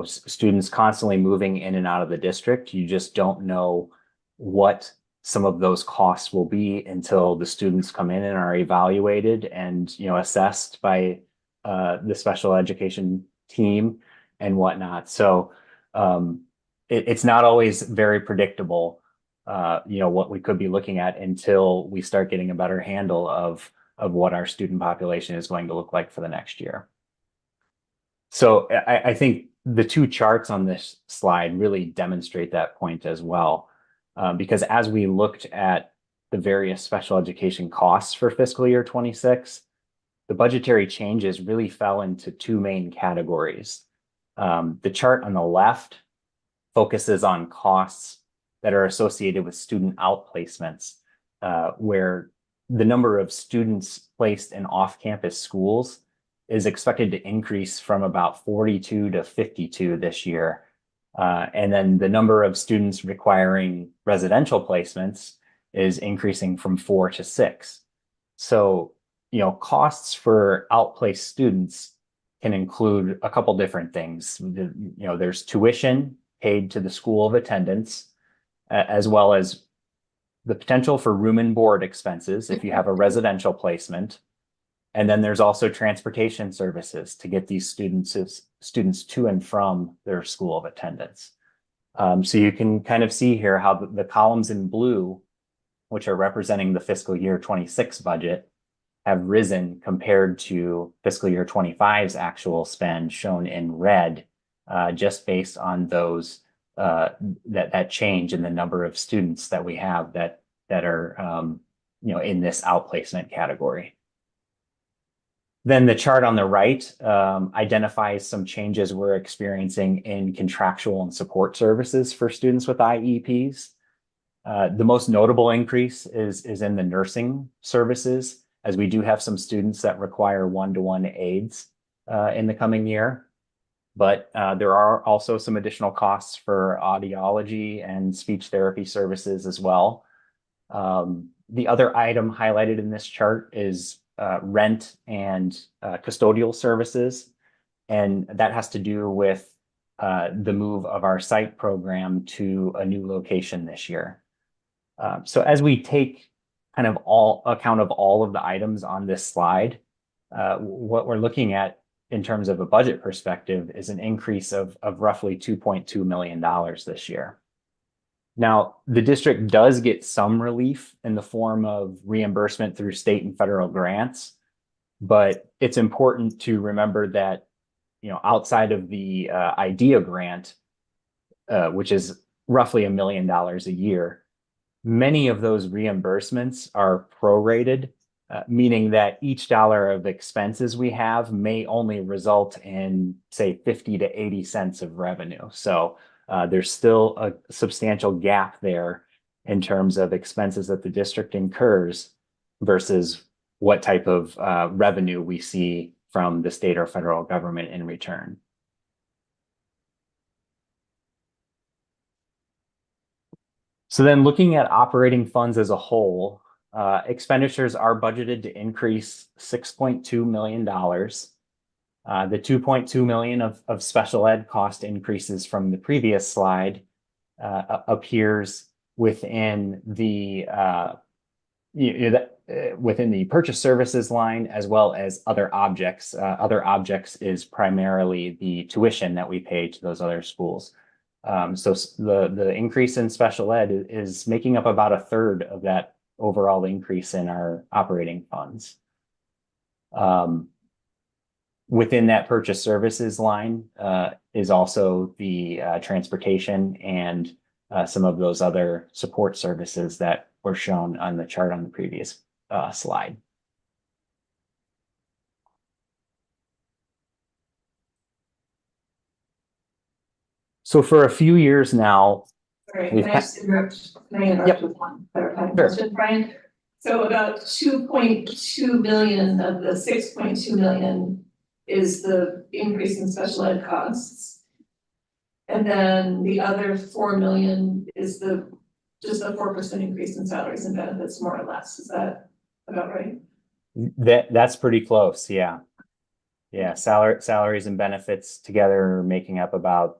Students constantly moving in and out of the district, you just don't know what some of those costs will be until the students come in and are evaluated and, assessed by the special education team and whatnot. So it's not always very predictable, what we could be looking at until we start getting a better handle of what our student population is going to look like for the next year. So I think the two charts on this slide really demonstrate that point as well. Because as we looked at the various special education costs for fiscal year 26, the budgetary changes really fell into two main categories. The chart on the left focuses on costs that are associated with student outplacements, where the number of students placed in off-campus schools is expected to increase from about 42 to 52 this year. And then the number of students requiring residential placements is increasing from 4 to 6. So, costs for outplaced students can include a couple different things. There's tuition paid to the school of attendance. as well as the potential for room and board expenses if you have a residential placement. And then there's also transportation services to get these students to and from their school of attendance. So you can kind of see here how the columns in blue, which are representing the fiscal year 26 budget, have risen compared to fiscal year 25's actual spend shown in red, just based on those that change in the number of students that we have that are in this outplacement category. Then the chart on the right identifies some changes we're experiencing in contractual and support services for students with IEPs. The most notable increase is in the nursing services, as we do have some students that require one-to-one aides in the coming year. But there are also some additional costs for audiology and speech therapy services as well. The other item highlighted in this chart is rent and custodial services. And that has to do with the move of our site program to a new location this year. So as we take kind of account of all of the items on this slide, what we're looking at in terms of a budget perspective is an increase of roughly $2.2 million this year. Now, the district does get some relief in the form of reimbursement through state and federal grants, but it's important to remember that, outside of the IDEA grant, which is roughly $1 million a year, many of those reimbursements are prorated, meaning that each dollar of expenses we have may only result in, say, 50 to 80 cents of revenue. So there's still a substantial gap there in terms of expenses that the district incurs versus what type of revenue we see from the state or federal government in return. So then looking at operating funds as a whole, expenditures are budgeted to increase $6.2 million. The $2.2 million of special ed cost increases from the previous slide appears within the purchase services line, as well as other objects. Other objects is primarily the tuition that we pay to those other schools. So the increase in special ed is making up about a third of that overall increase in our operating funds. Within that purchase services line is also the transportation and some of those other support services that were shown on the chart on the previous slide. So for a few years now, Sorry, can I just interrupt? Can I interrupt with one clarifying question, Brian? So about 2.2 million of the 6.2 million is the increase in special ed costs. And then the other 4 million is just a 4% increase in salaries and benefits, more or less. Is that about right? That's pretty close, yeah. Yeah, salaries and benefits together are making up about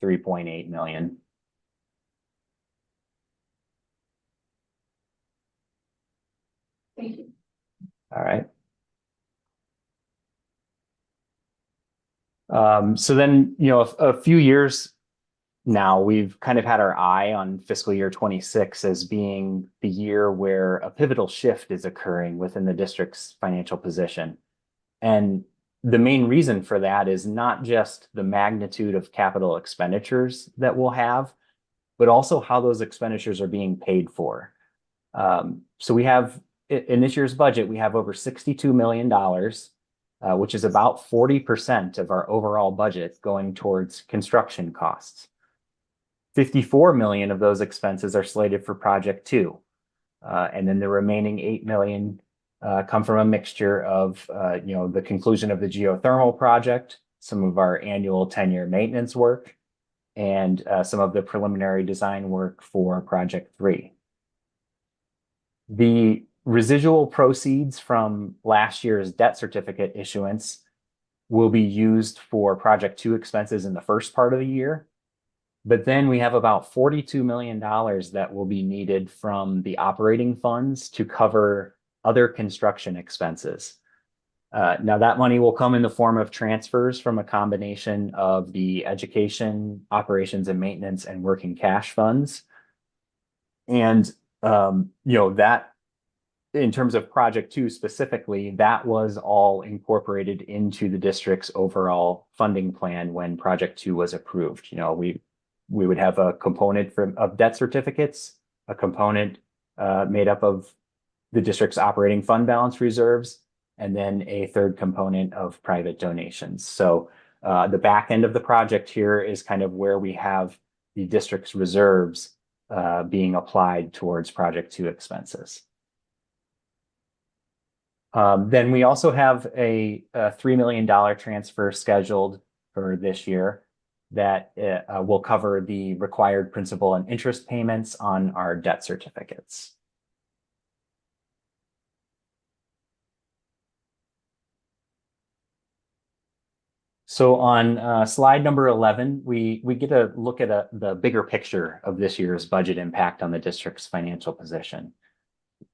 3.8 million. Thank you. All right. So then, a few years now, we've kind of had our eye on fiscal year 26 as being the year where a pivotal shift is occurring within the district's financial position. And the main reason for that is not just the magnitude of capital expenditures that we'll have, but also how those expenditures are being paid for. So we have, in this year's budget, we have over $62 million, which is about 40% of our overall budget going towards construction costs. 54 million of those expenses are slated for Project 2. And then the remaining 8 million come from a mixture of, the conclusion of the geothermal project, some of our annual 10-year maintenance work, and some of the preliminary design work for Project 3. The residual proceeds from last year's debt certificate issuance will be used for Project 2 expenses in the first part of the year. But then we have about $42 million that will be needed from the operating funds to cover other construction expenses. Now that money will come in the form of transfers from a combination of the education, operations and maintenance, and working cash funds. And, that in terms of Project 2 specifically, that was all incorporated into the district's overall funding plan when Project 2 was approved. We would have a component of debt certificates, a component made up of the district's operating fund balance reserves, and then a third component of private donations. So the back end of the project here is kind of where we have the district's reserves being applied towards Project 2 expenses. Then we also have a $3 million transfer scheduled for this year that will cover the required principal and interest payments on our debt certificates. So on slide number 11, we get a look at the bigger picture of this year's budget impact on the district's financial position.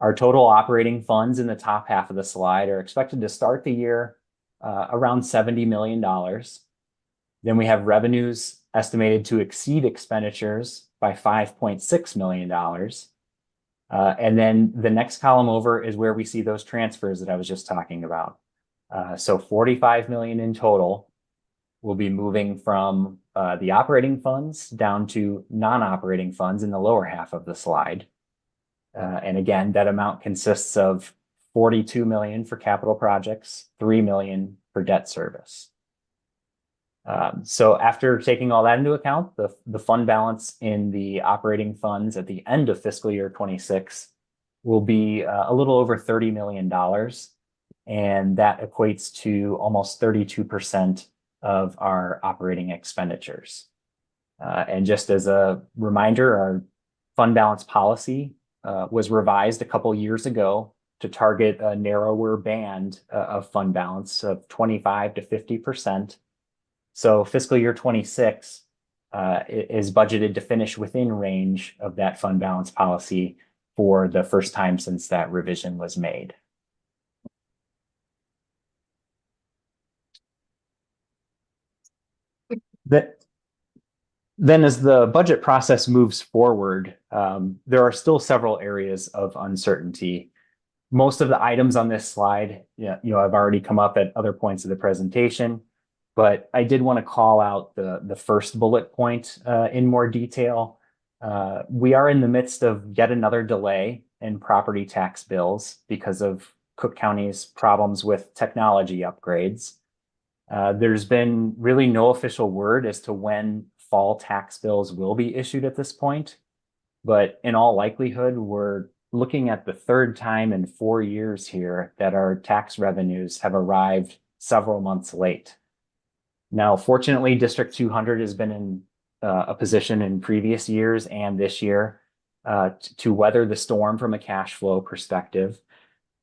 Our total operating funds in the top half of the slide are expected to start the year around $70 million. Then we have revenues estimated to exceed expenditures by $5.6 million. And then the next column over is where we see those transfers that I was just talking about. So $45 million in total will be moving from the operating funds down to non-operating funds in the lower half of the slide. And again, that amount consists of $42 million for capital projects, $3 million for debt service. So after taking all that into account, the fund balance in the operating funds at the end of fiscal year 26 will be a little over $30 million. And that equates to almost 32% of our operating expenditures. And just as a reminder, our fund balance policy was revised a couple years ago to target a narrower band of fund balance of 25 to 50%. So fiscal year 26 is budgeted to finish within range of that fund balance policy for the first time since that revision was made. Then as the budget process moves forward, there are still several areas of uncertainty. Most of the items on this slide, have already come up at other points of the presentation, but I did want to call out the first bullet point in more detail. We are in the midst of yet another delay in property tax bills because of Cook County's problems with technology upgrades. There's been really no official word as to when fall tax bills will be issued at this point, but in all likelihood, we're looking at the third time in 4 years here that our tax revenues have arrived several months late. Now, fortunately, District 200 has been in a position in previous years and this year to weather the storm from a cash flow perspective,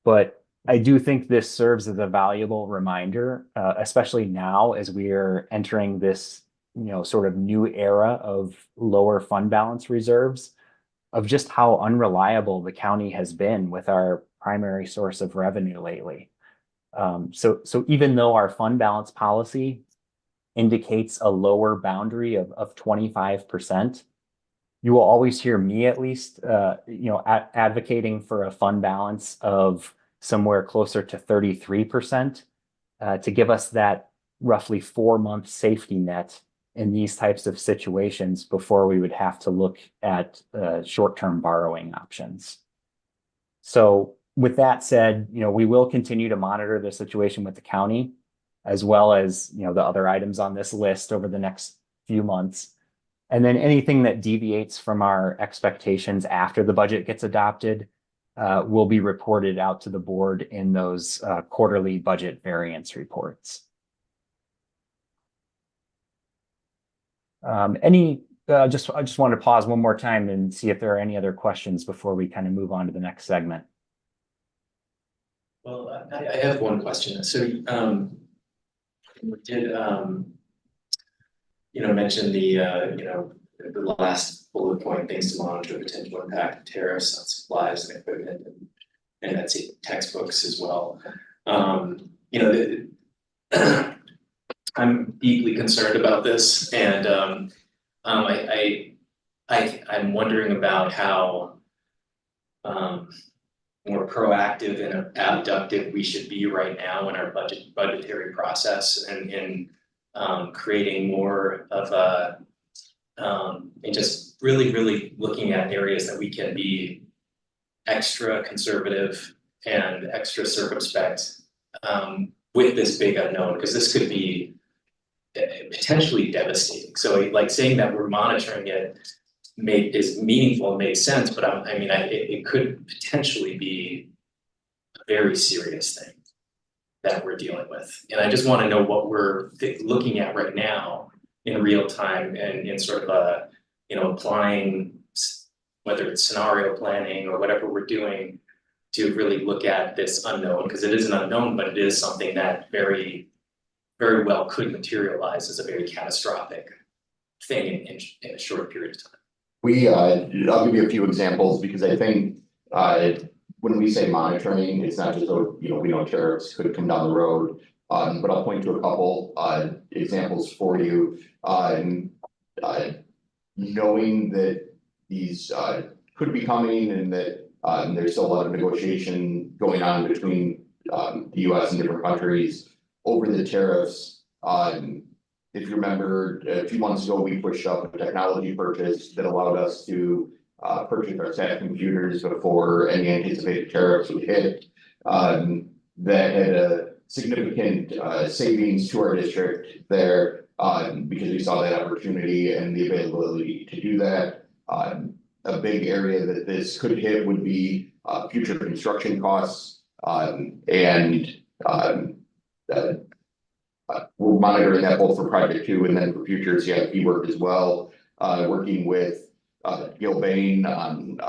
but I do think this serves as a valuable reminder, especially now as we are entering this, sort of new era of lower fund balance reserves, of just how unreliable the county has been with our primary source of revenue lately. So even though our fund balance policy indicates a lower boundary of 25%, you will always hear me at least, advocating for a fund balance of somewhere closer to 33% to give us that roughly 4-month safety net in these types of situations before we would have to look at short-term borrowing options. So with that said, we will continue to monitor the situation with the county, as well as, the other items on this list over the next few months. And then anything that deviates from our expectations after the budget gets adopted will be reported out to the board in those quarterly budget variance reports. I just want to pause one more time and see if there are any other questions before we kind of move on to the next segment. Well, I have one question. So, we did, mention the, the last bullet point, things to monitor potential impact of tariffs on supplies and equipment and that's it, textbooks as well. You know, I'm deeply concerned about this and I'm wondering about how more proactive and abductive we should be right now in our budgetary process and in creating more of a and just really looking at areas that we can be extra conservative and extra circumspect with this big unknown, because this could be potentially devastating. So like saying that we're monitoring it is meaningful and makes sense, but it could potentially be a very serious thing that we're dealing with. And I just want to know what we're looking at right now in real time and in sort of a, applying, whether it's scenario planning or whatever we're doing to really look at this unknown, because it is an unknown, but it is something that very well could materialize as a very catastrophic thing in a short period of time. I'll give you a few examples because I think when we say monitoring, it's not just, we know tariffs could come down the road, but I'll point to a couple examples for you. Knowing that these could be coming and that there's still a lot of negotiation going on between the US and different countries over the tariffs. If you remember, a few months ago, we pushed up a technology purchase that allowed us to purchase our SAT computers before any anticipated tariffs would hit. That had a significant savings to our district there because we saw that opportunity and the availability to do that. A big area that this could hit would be future construction costs we're monitoring that both for Project 2 and then for future CIP work as well. Working with Gil Bain on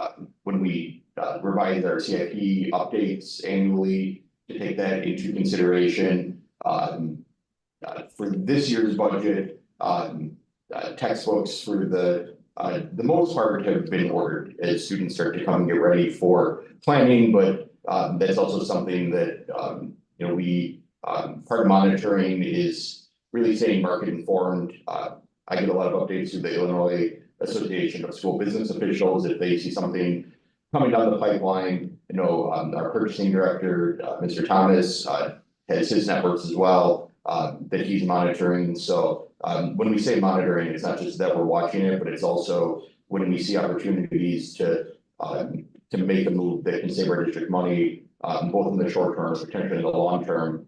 when we revise our CIP updates annually to take that into consideration. For this year's budget, textbooks for the most part have been ordered as students start to come and get ready for planning, but that's also something that part of monitoring is really staying market informed. I get a lot of updates through the Illinois Association of School Business Officials if they see something coming down the pipeline. Our purchasing director, Mr. Thomas, has his networks as well that he's monitoring. So when we say monitoring, it's not just that we're watching it, but it's also when we see opportunities to make a move that can save our district money, both in the short term, potentially in the long term.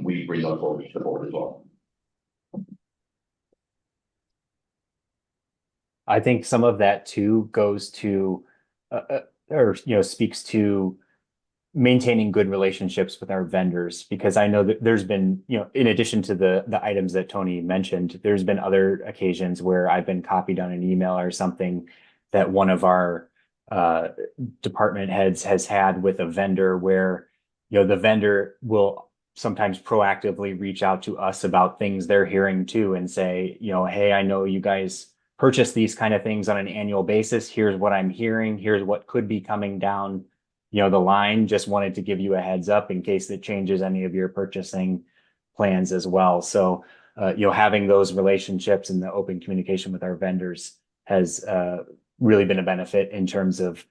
We bring those forward to the board as well. I think some of that too goes to, speaks to maintaining good relationships with our vendors, because I know that there's been, in addition to the items that Tony mentioned, there's been other occasions where I've been copied on an email or something that one of our department heads has had with a vendor where, the vendor will sometimes proactively reach out to us about things they're hearing too and say, hey, I know you guys purchase these kind of things on an annual basis. Here's what I'm hearing. Here's what could be coming down, the line. Just wanted to give you a heads up in case it changes any of your purchasing plans as well. So, having those relationships and the open communication with our vendors has really been a benefit in terms of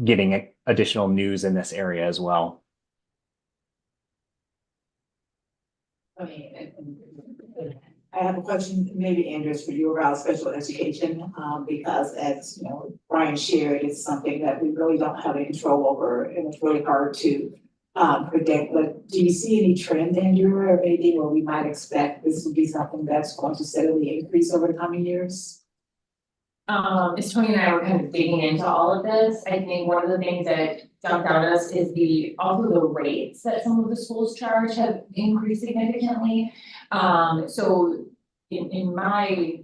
getting additional news in this area as well. Okay, I have a question, maybe Andrews, for you about special education, because as Brian shared, it's something that we really don't have any control over, and it's really hard to predict. But do you see any trend, Andrew, or anything where we might expect this would be something that's going to steadily increase over the coming years? As Tony and I were kind of digging into all of this, I think one of the things that jumped out at us is also the rates that some of the schools charge have increased significantly. So in my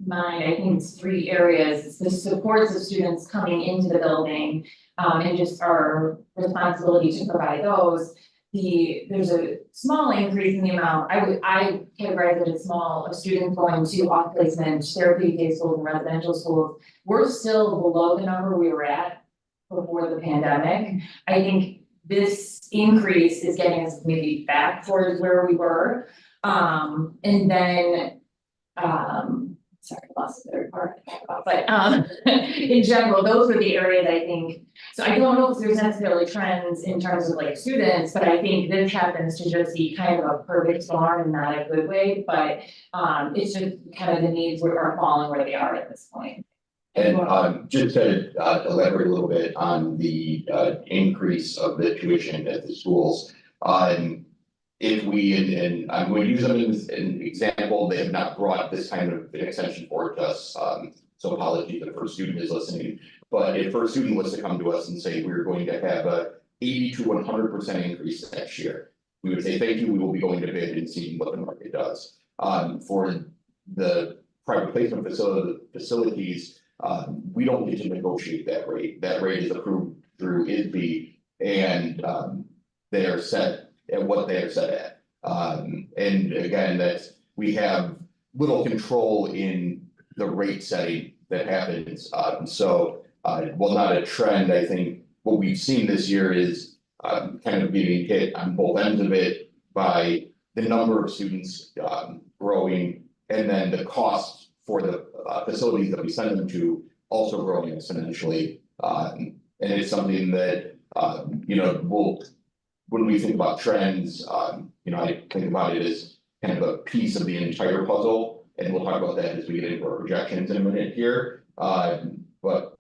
mind, I think it's 3 areas. It's the supports of students coming into the building, and just our responsibility to provide those. There's a small increase in the amount, I categorize it as small, of students going to off-placement, therapeutic day schools and residential schools. We're still below the number we were at before the pandemic. I think this increase is getting us maybe back towards where we were. And then, sorry, I lost the third part, but, in general, those were the areas I think. So I don't know if there's necessarily trends in terms of like students, but I think this happens to just be kind of a perfect storm and not a good way, but, it's just kind of the needs are falling where they are at this point. And just to elaborate a little bit on the increase of the tuition at the schools. If we, and I'm going to use them as an example, they have not brought this kind of an extension forward to us. So apologies if a first student is listening, but if first student was to come to us and say, we're going to have a 80 to 100% increase next year, we would say, thank you, we will be going to bid and seeing what the market does. For the private placement facilities, we don't get to negotiate that rate. That rate is approved through ISB, and they are set at what they are set at. And again, that we have little control in the rate setting that happens. So while not a trend, I think what we've seen this year is kind of being hit on both ends of it by the number of students growing, and then the cost for the facilities that we send them to also growing exponentially. And it's something that, you know, when we think about trends, you know, I think about it as kind of a piece of the entire puzzle, and we'll talk about that as we get into our projections in a minute here. But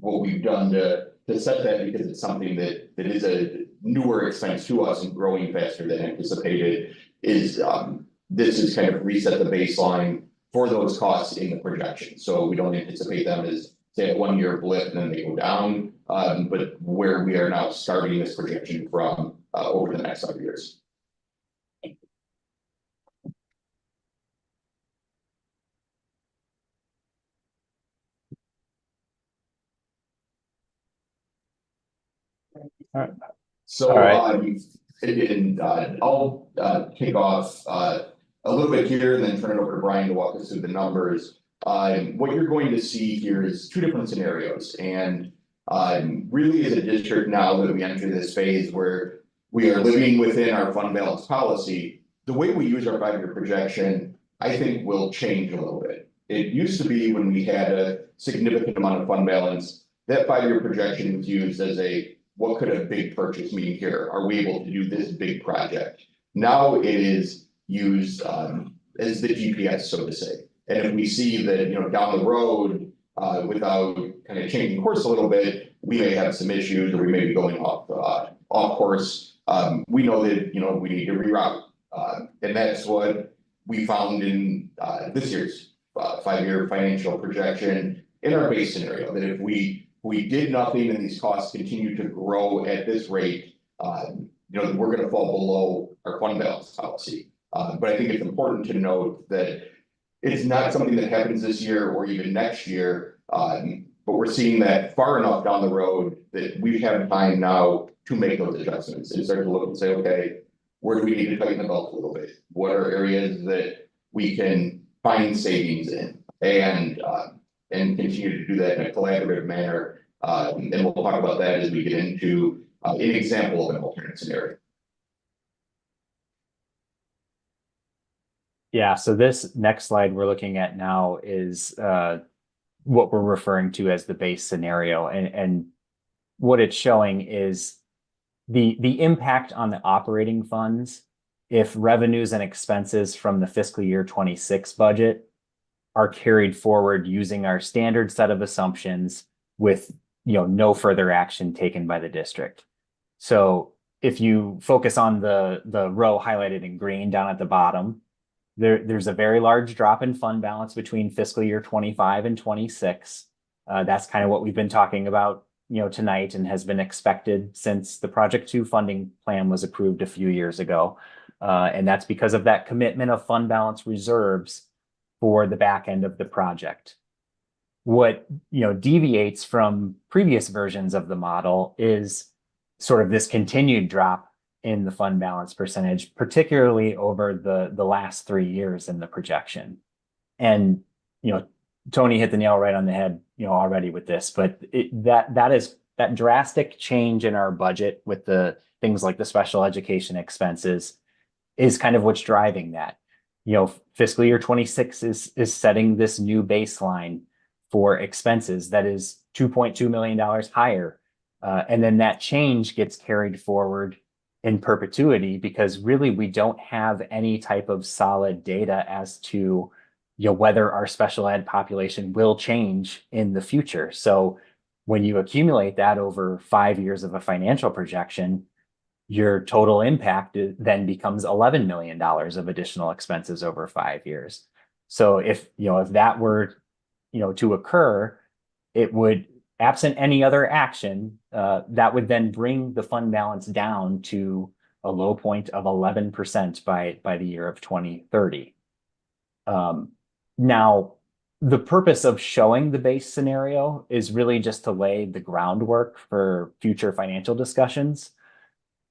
what we've done to set that, because it's something that is a newer expense to us and growing faster than anticipated, is this is kind of reset the baseline for those costs in the projection. So we don't anticipate them as, say, a 1 year blip and then they go down, but where we are now starting this projection from over the next 5 years. All right. So, All right. and I'll kick off a little bit here and then turn it over to Brian to walk us through the numbers. What you're going to see here is two different scenarios, and really as a district now that we enter this phase where we are living within our fund balance policy, the way we use our 5 year projection, I think, will change a little bit. It used to be when we had a significant amount of fund balance, that 5 year projection was used as a, what could a big purchase mean here? Are we able to do this big project? Now it is used as the GPS, so to say. And if we see that, you know, down the road, without kind of changing course a little bit, we may have some issues, or we may be going off course. We know that, you know, we need to reroute, and that's what we found in this year's 5 year financial projection in our base scenario. That if we did nothing and these costs continue to grow at this rate, you know, we're going to fall below our fund balance policy. But I think it's important to note that it's not something that happens this year or even next year, but we're seeing that far enough down the road that we have time now to make those adjustments and start to look and say, okay, where do we need to tighten the belt a little bit? What are areas that we can find savings in, and continue to do that in a collaborative manner. And we'll talk about that as we get into an example of an alternate scenario. Yeah, so this next slide we're looking at now is what we're referring to as the base scenario. And what it's showing is the impact on the operating funds if revenues and expenses from the fiscal year 26 budget are carried forward using our standard set of assumptions with, you know, no further action taken by the district. So if you focus on the row highlighted in green down at the bottom, there's a very large drop in fund balance between fiscal year 25 and 26. That's kind of what we've been talking about, you know, tonight, and has been expected since the Project 2 funding plan was approved a few years ago. And that's because of that commitment of fund balance reserves for the back end of the project. What, you know, deviates from previous versions of the model is sort of this continued drop in the fund balance percentage, particularly over the last 3 years in the projection. And, Tony hit the nail right on the head, already with this, but that drastic change in our budget with the things like the special education expenses is kind of what's driving that. Fiscal year 26 is setting this new baseline for expenses that is $2.2 million higher. And then that change gets carried forward in perpetuity because really we don't have any type of solid data as to whether our special ed population will change in the future. So when you accumulate that over 5 years of a financial projection, your total impact then becomes $11 million of additional expenses over 5 years. So if that were to occur, it would, absent any other action, that would then bring the fund balance down to a low point of 11% by the year of 2030. Now, the purpose of showing the base scenario is really just to lay the groundwork for future financial discussions.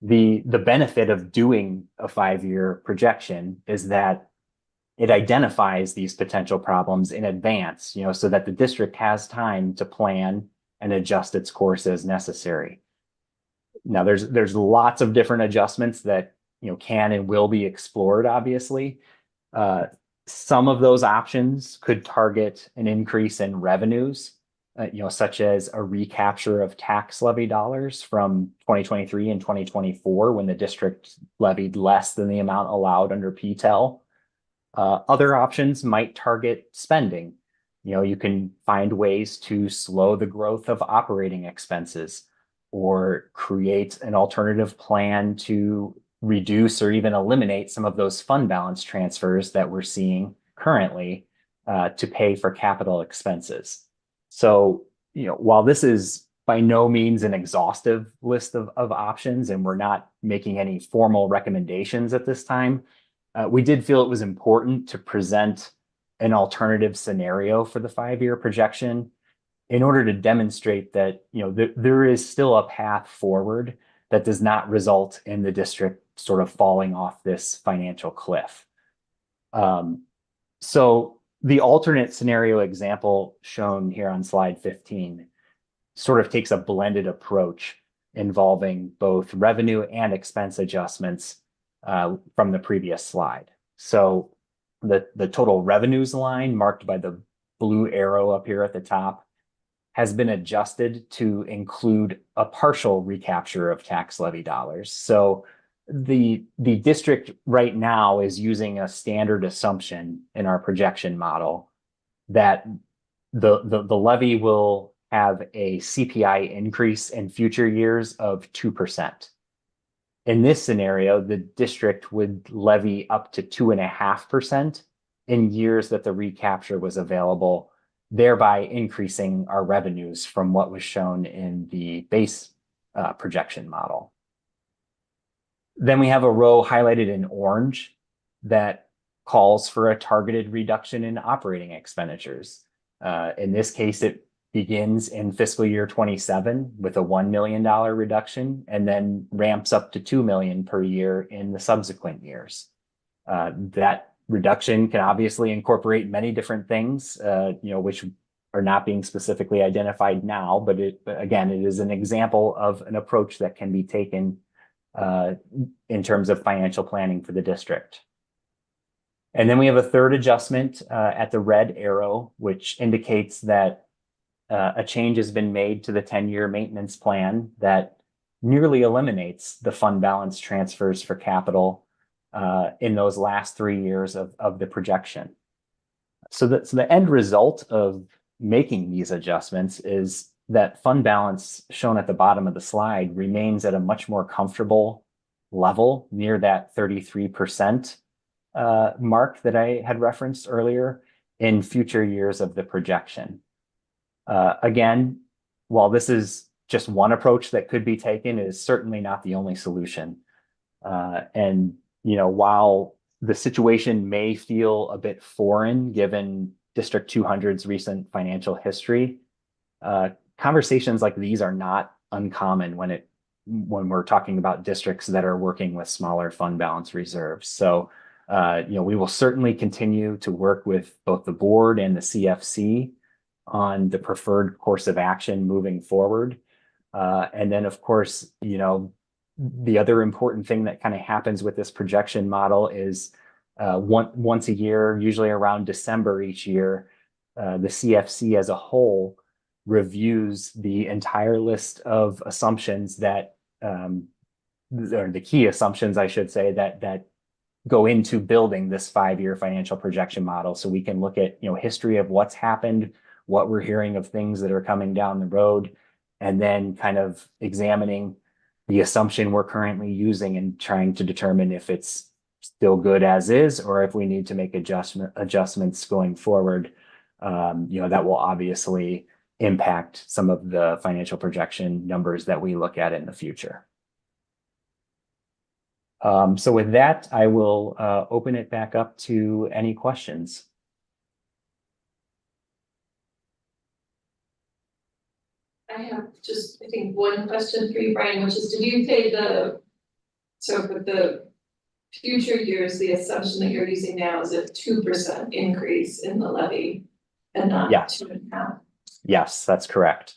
The benefit of doing a 5-year projection is that it identifies these potential problems in advance, so that the district has time to plan and adjust its course as necessary. Now, there's lots of different adjustments that can and will be explored, obviously. Some of those options could target an increase in revenues, such as a recapture of tax levy dollars from 2023 and 2024 when the district levied less than the amount allowed under PTEL. Other options might target spending. You can find ways to slow the growth of operating expenses or create an alternative plan to reduce or even eliminate some of those fund balance transfers that we're seeing currently to pay for capital expenses. So, while this is by no means an exhaustive list of options, and we're not making any formal recommendations at this time, we did feel it was important to present an alternative scenario for the 5-year projection in order to demonstrate that, there is still a path forward that does not result in the district sort of falling off this financial cliff. So the alternate scenario example shown here on slide 15 sort of takes a blended approach involving both revenue and expense adjustments from the previous slide. So the total revenues line marked by the blue arrow up here at the top has been adjusted to include a partial recapture of tax levy dollars. So the district right now is using a standard assumption in our projection model that the levy will have a CPI increase in future years of 2%. In this scenario, the district would levy up to 2.5% in years that the recapture was available, thereby increasing our revenues from what was shown in the base projection model. Then we have a row highlighted in orange that calls for a targeted reduction in operating expenditures. In this case, it begins in fiscal year 27 with a $1 million reduction and then ramps up to $2 million per year in the subsequent years. That reduction can obviously incorporate many different things, which are not being specifically identified now, but again, it is an example of an approach that can be taken in terms of financial planning for the district. And then we have a third adjustment at the red arrow, which indicates that a change has been made to the 10-year maintenance plan that nearly eliminates the fund balance transfers for capital in those last 3 years of the projection. So the end result of making these adjustments is that fund balance shown at the bottom of the slide remains at a much more comfortable level near that 33% mark that I had referenced earlier in future years of the projection. Again, while this is just one approach that could be taken, it is certainly not the only solution. And while the situation may feel a bit foreign given District 200's recent financial history, conversations like these are not uncommon when it when we're talking about districts that are working with smaller fund balance reserves. So, we will certainly continue to work with both the board and the CFC on the preferred course of action moving forward. And then, of course, the other important thing that kind of happens with this projection model is once a year, usually around December each year, the CFC as a whole reviews the entire list of assumptions that, or the key assumptions, I should say, that go into building this 5-year financial projection model. So we can look at, history of what's happened, what we're hearing of things that are coming down the road, and then kind of examining the assumption we're currently using and trying to determine if it's still good as is, or if we need to make adjustments going forward. That will obviously impact some of the financial projection numbers that we look at in the future. So with that, I will open it back up to any questions. I have just, I think, one question for you, Brian, which is, did you say so for the future years, the assumption that you're using now is a 2% increase in the levy and not Yes. 2.5? Yes, that's correct.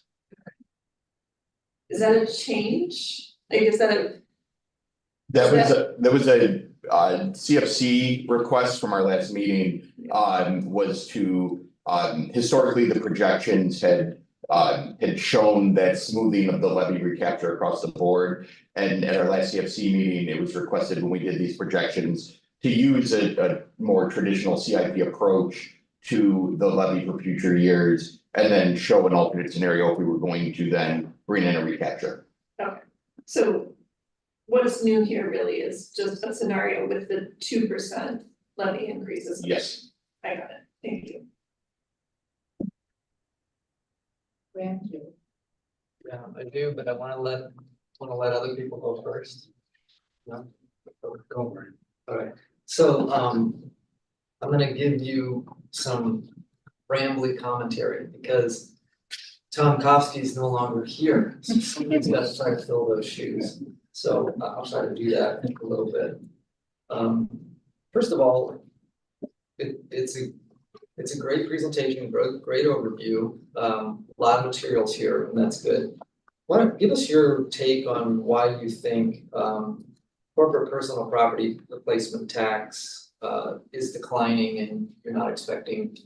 Is that a change? Like, is that a? That was a CFC request from our last meeting, was to, historically, the projections had shown that smoothing of the levy recapture across the board. And at our last CFC meeting, it was requested when we did these projections to use a more traditional CIP approach to the levy for future years, and then show an alternate scenario if we were going to then bring in a recapture. Okay, so what's new here really is just a scenario with the 2% levy increases. Yes. I got it, thank you. Thank you. Yeah, I do, but I wanna let other people go first. No? Go for it. Alright, so, I'm gonna give you some rambly commentary because Tom Kofsky's no longer here. So somebody's got to try to fill those shoes. So I'll try to do that a little bit. First of all, it's a great presentation, great overview, a lot of materials here, and that's good. Why don't give us your take on why you think corporate personal property replacement tax is declining and you're not expecting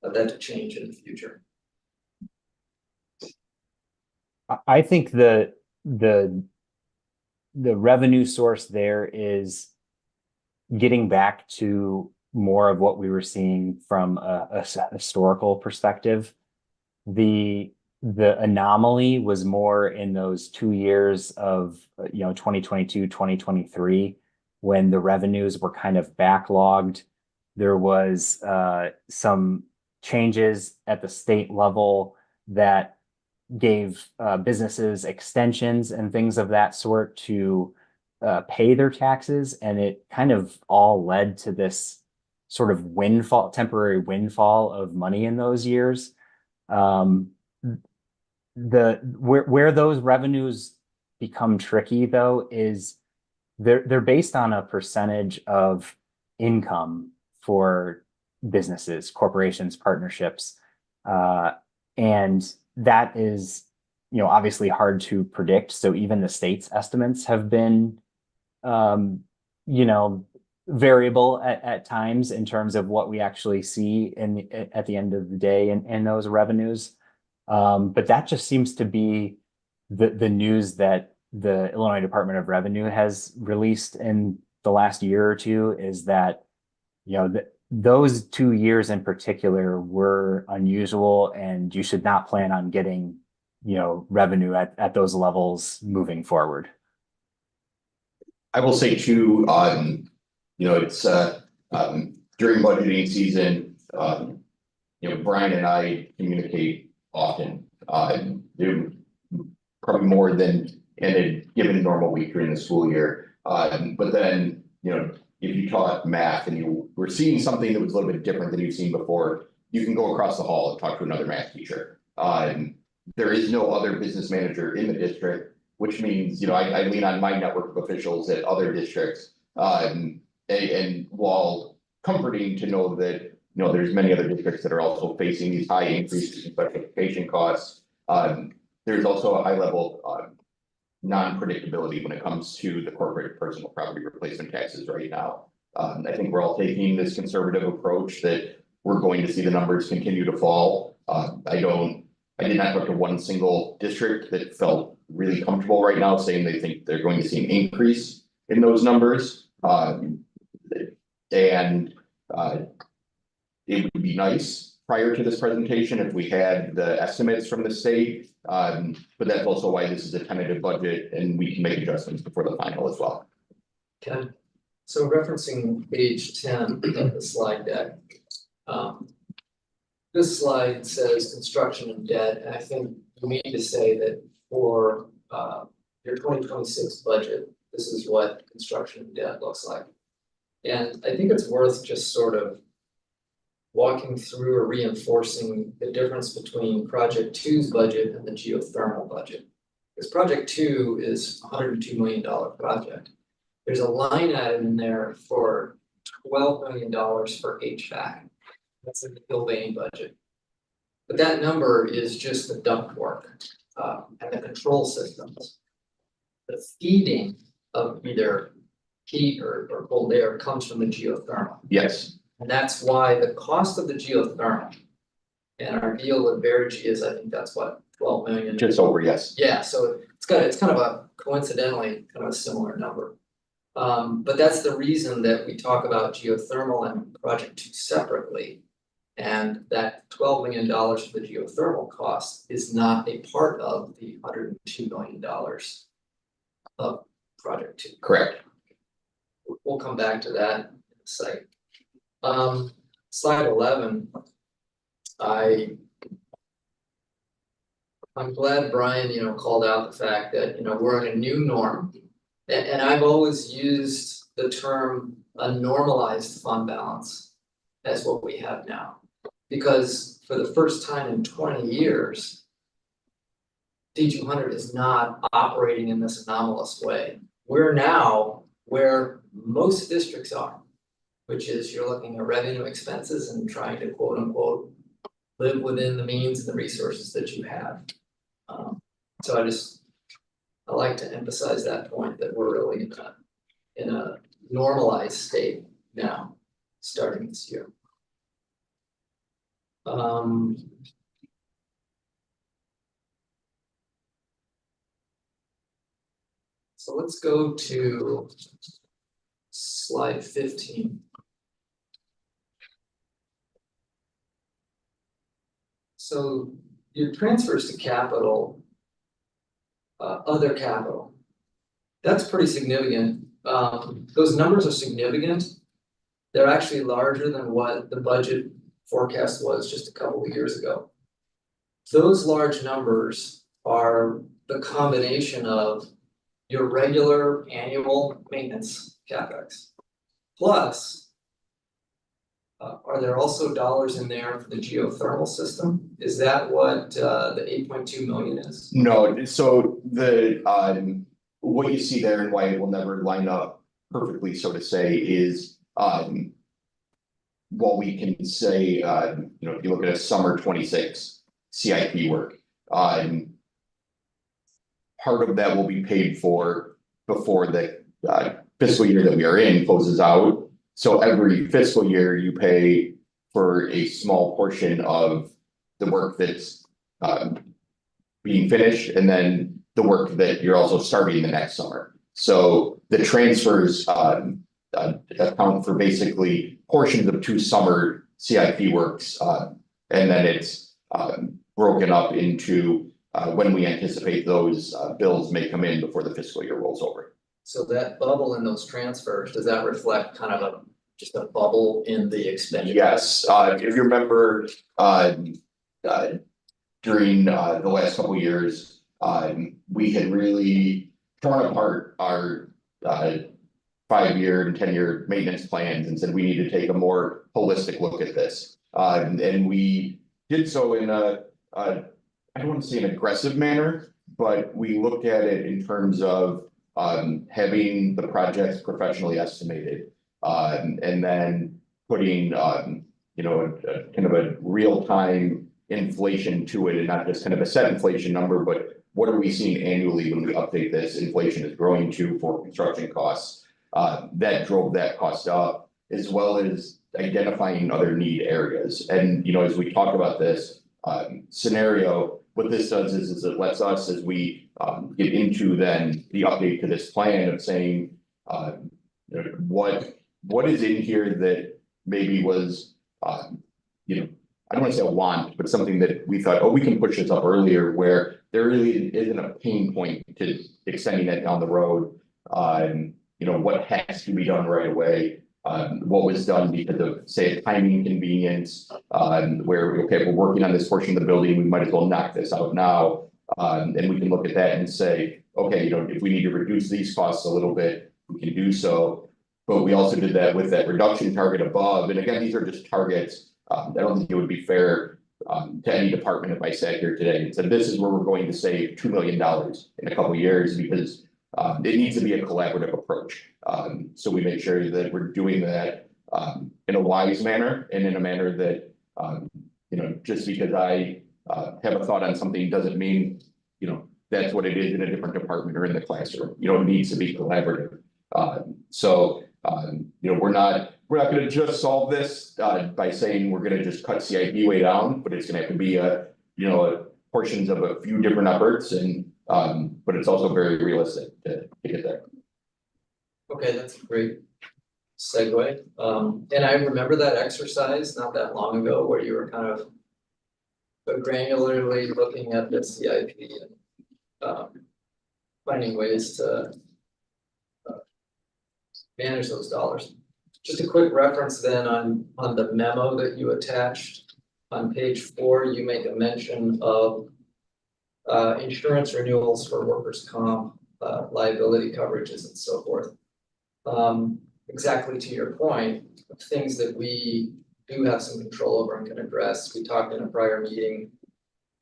that to change in the future? I think the revenue source there is getting back to more of what we were seeing from a historical perspective. The anomaly was more in those 2 years of 2022, 2023, when the revenues were kind of backlogged. There was some changes at the state level that gave businesses extensions and things of that sort to pay their taxes, and it kind of all led to this sort of temporary windfall of money in those years. Where those revenues become tricky, though, is they're based on a percentage of income for businesses, corporations, partnerships, and that is, obviously hard to predict. So even the state's estimates have been, variable at times in terms of what we actually see at the end of the day in those revenues. But that just seems to be the news that the Illinois Department of Revenue has released in the last year or two, is that, those 2 years in particular were unusual, and you should not plan on getting, revenue at those levels moving forward. I will say too, it's during budgeting season, Brian and I communicate often, probably more than in a given normal week during the school year. But then, if you taught math and you were seeing something that was a little bit different than you've seen before, you can go across the hall and talk to another math teacher. There is no other business manager in the district which means, I lean on my network of officials at other districts. And while comforting to know that, there's many other districts that are also facing these high increases in special education costs. There's also a high level of non-predictability when it comes to the corporate personal property replacement taxes right now. I think we're all taking this conservative approach that we're going to see the numbers continue to fall. I did not talk to one single district that felt really comfortable right now saying they think they're going to see an increase in those numbers. It would be nice prior to this presentation if we had the estimates from the state. But that's also why this is a tentative budget and we can make adjustments before the final as well. Ken, so referencing page 10 of the slide deck. This slide says construction and debt, and I think we need to say that for your 2026 budget, this is what construction and debt looks like. And I think it's worth just sort of walking through or reinforcing the difference between Project 2's budget and the geothermal budget. Because Project 2 is a $102 million project. There's a line item in there for $12 million for HVAC. That's in the Gilbane budget. But that number is just the ductwork and the control systems. The feeding of either heat or cold air comes from the geothermal. Yes. And that's why the cost of the geothermal and our deal with Verigy is, I think that's what, 12 million. Just over, yes. Yeah, so it's kind of a coincidentally kind of a similar number. But that's the reason that we talk about geothermal and Project 2 separately. And that $12 million for the geothermal cost is not a part of the $102 million of Project 2. Correct. We'll come back to that in a second. Slide 11. I'm glad Brian, called out the fact that, we're in a new norm. And I've always used the term a normalized fund balance as what we have now. Because for the first time in 20 years, D200 is not operating in this anomalous way. We're now where most districts are, which is you're looking at revenue expenses and trying to quote unquote live within the means and the resources that you have. So I like to emphasize that point that we're really in a normalized state now, starting this year. So let's go to slide 15. So your transfers to capital, other capital, that's pretty significant. Those numbers are significant. They're actually larger than what the budget forecast was just a couple of years ago. Those large numbers are the combination of your regular annual maintenance CapEx. Plus, are there also dollars in there for the geothermal system? Is that what the 8.2 million is? No, so the what you see there and why it will never line up perfectly, so to say, is what we can say, if you look at a summer 26 CIP work, part of that will be paid for before the fiscal year that we are in closes out. So every fiscal year you pay for a small portion of the work that's being finished and then the work that you're also starting the next summer. So the transfers account for basically portions of 2 summer CIP works, and then it's broken up into when we anticipate those bills may come in before the fiscal year rolls over. So that bubble in those transfers, does that reflect kind of just a bubble in the expenditure? Yes, if you remember, during the last couple of years, we had really torn apart our 5-year and 10-year maintenance plans and said we need to take a more holistic look at this. And we did so in I don't want to say an aggressive manner, but we looked at it in terms of having the projects professionally estimated. And then putting you know, kind of a real-time inflation to it and not just kind of a set inflation number, but what are we seeing annually when we update this inflation is growing to for construction costs? That drove that cost up, as well as identifying other need areas. And, you know, as we talk about this scenario, what this does is it lets us, as we get into then the update to this plan of saying, you know, what is in here that maybe was, you know, I don't want to say a want, but something that we thought, oh, we can push this up earlier, where there really isn't a pain point to extending that down the road. You know, what has to be done right away, what was done because of, say, a timing inconvenience, where, okay, we're working on this portion of the building, we might as well knock this out now. And we can look at that and say, okay, you know, if we need to reduce these costs a little bit, we can do so. But we also did that with that reduction target above. And again, these are just targets. I don't think it would be fair to any department if I sat here today and said, this is where we're going to save $2 million in a couple of years, because it needs to be a collaborative approach. So we make sure that we're doing that in a wise manner and in a manner that, you know, just because I have a thought on something doesn't mean, you know, that's what it is in a different department or in the classroom. You know, it needs to be collaborative. You know, we're not going to just solve this by saying we're going to just cut CIP way down, but it's going to have to be you know, portions of a few different efforts, and but it's also very realistic to get there. Okay, that's a great segue. And I remember that exercise not that long ago where you were kind of granularly looking at the CIP and finding ways to manage those dollars. Just a quick reference then on the memo that you attached on page 4, you make a mention of insurance renewals for workers' comp, liability coverages and so forth. Exactly to your point, things that we do have some control over and can address. We talked in a prior meeting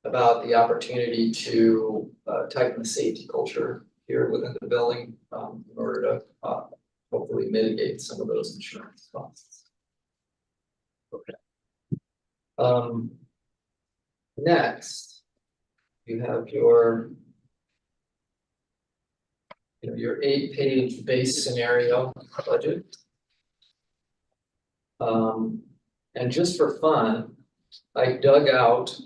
about the opportunity to tighten the safety culture here within the building in order to hopefully mitigate some of those insurance costs. Okay. Next, you have your 8-page base scenario budget. And just for fun, I dug out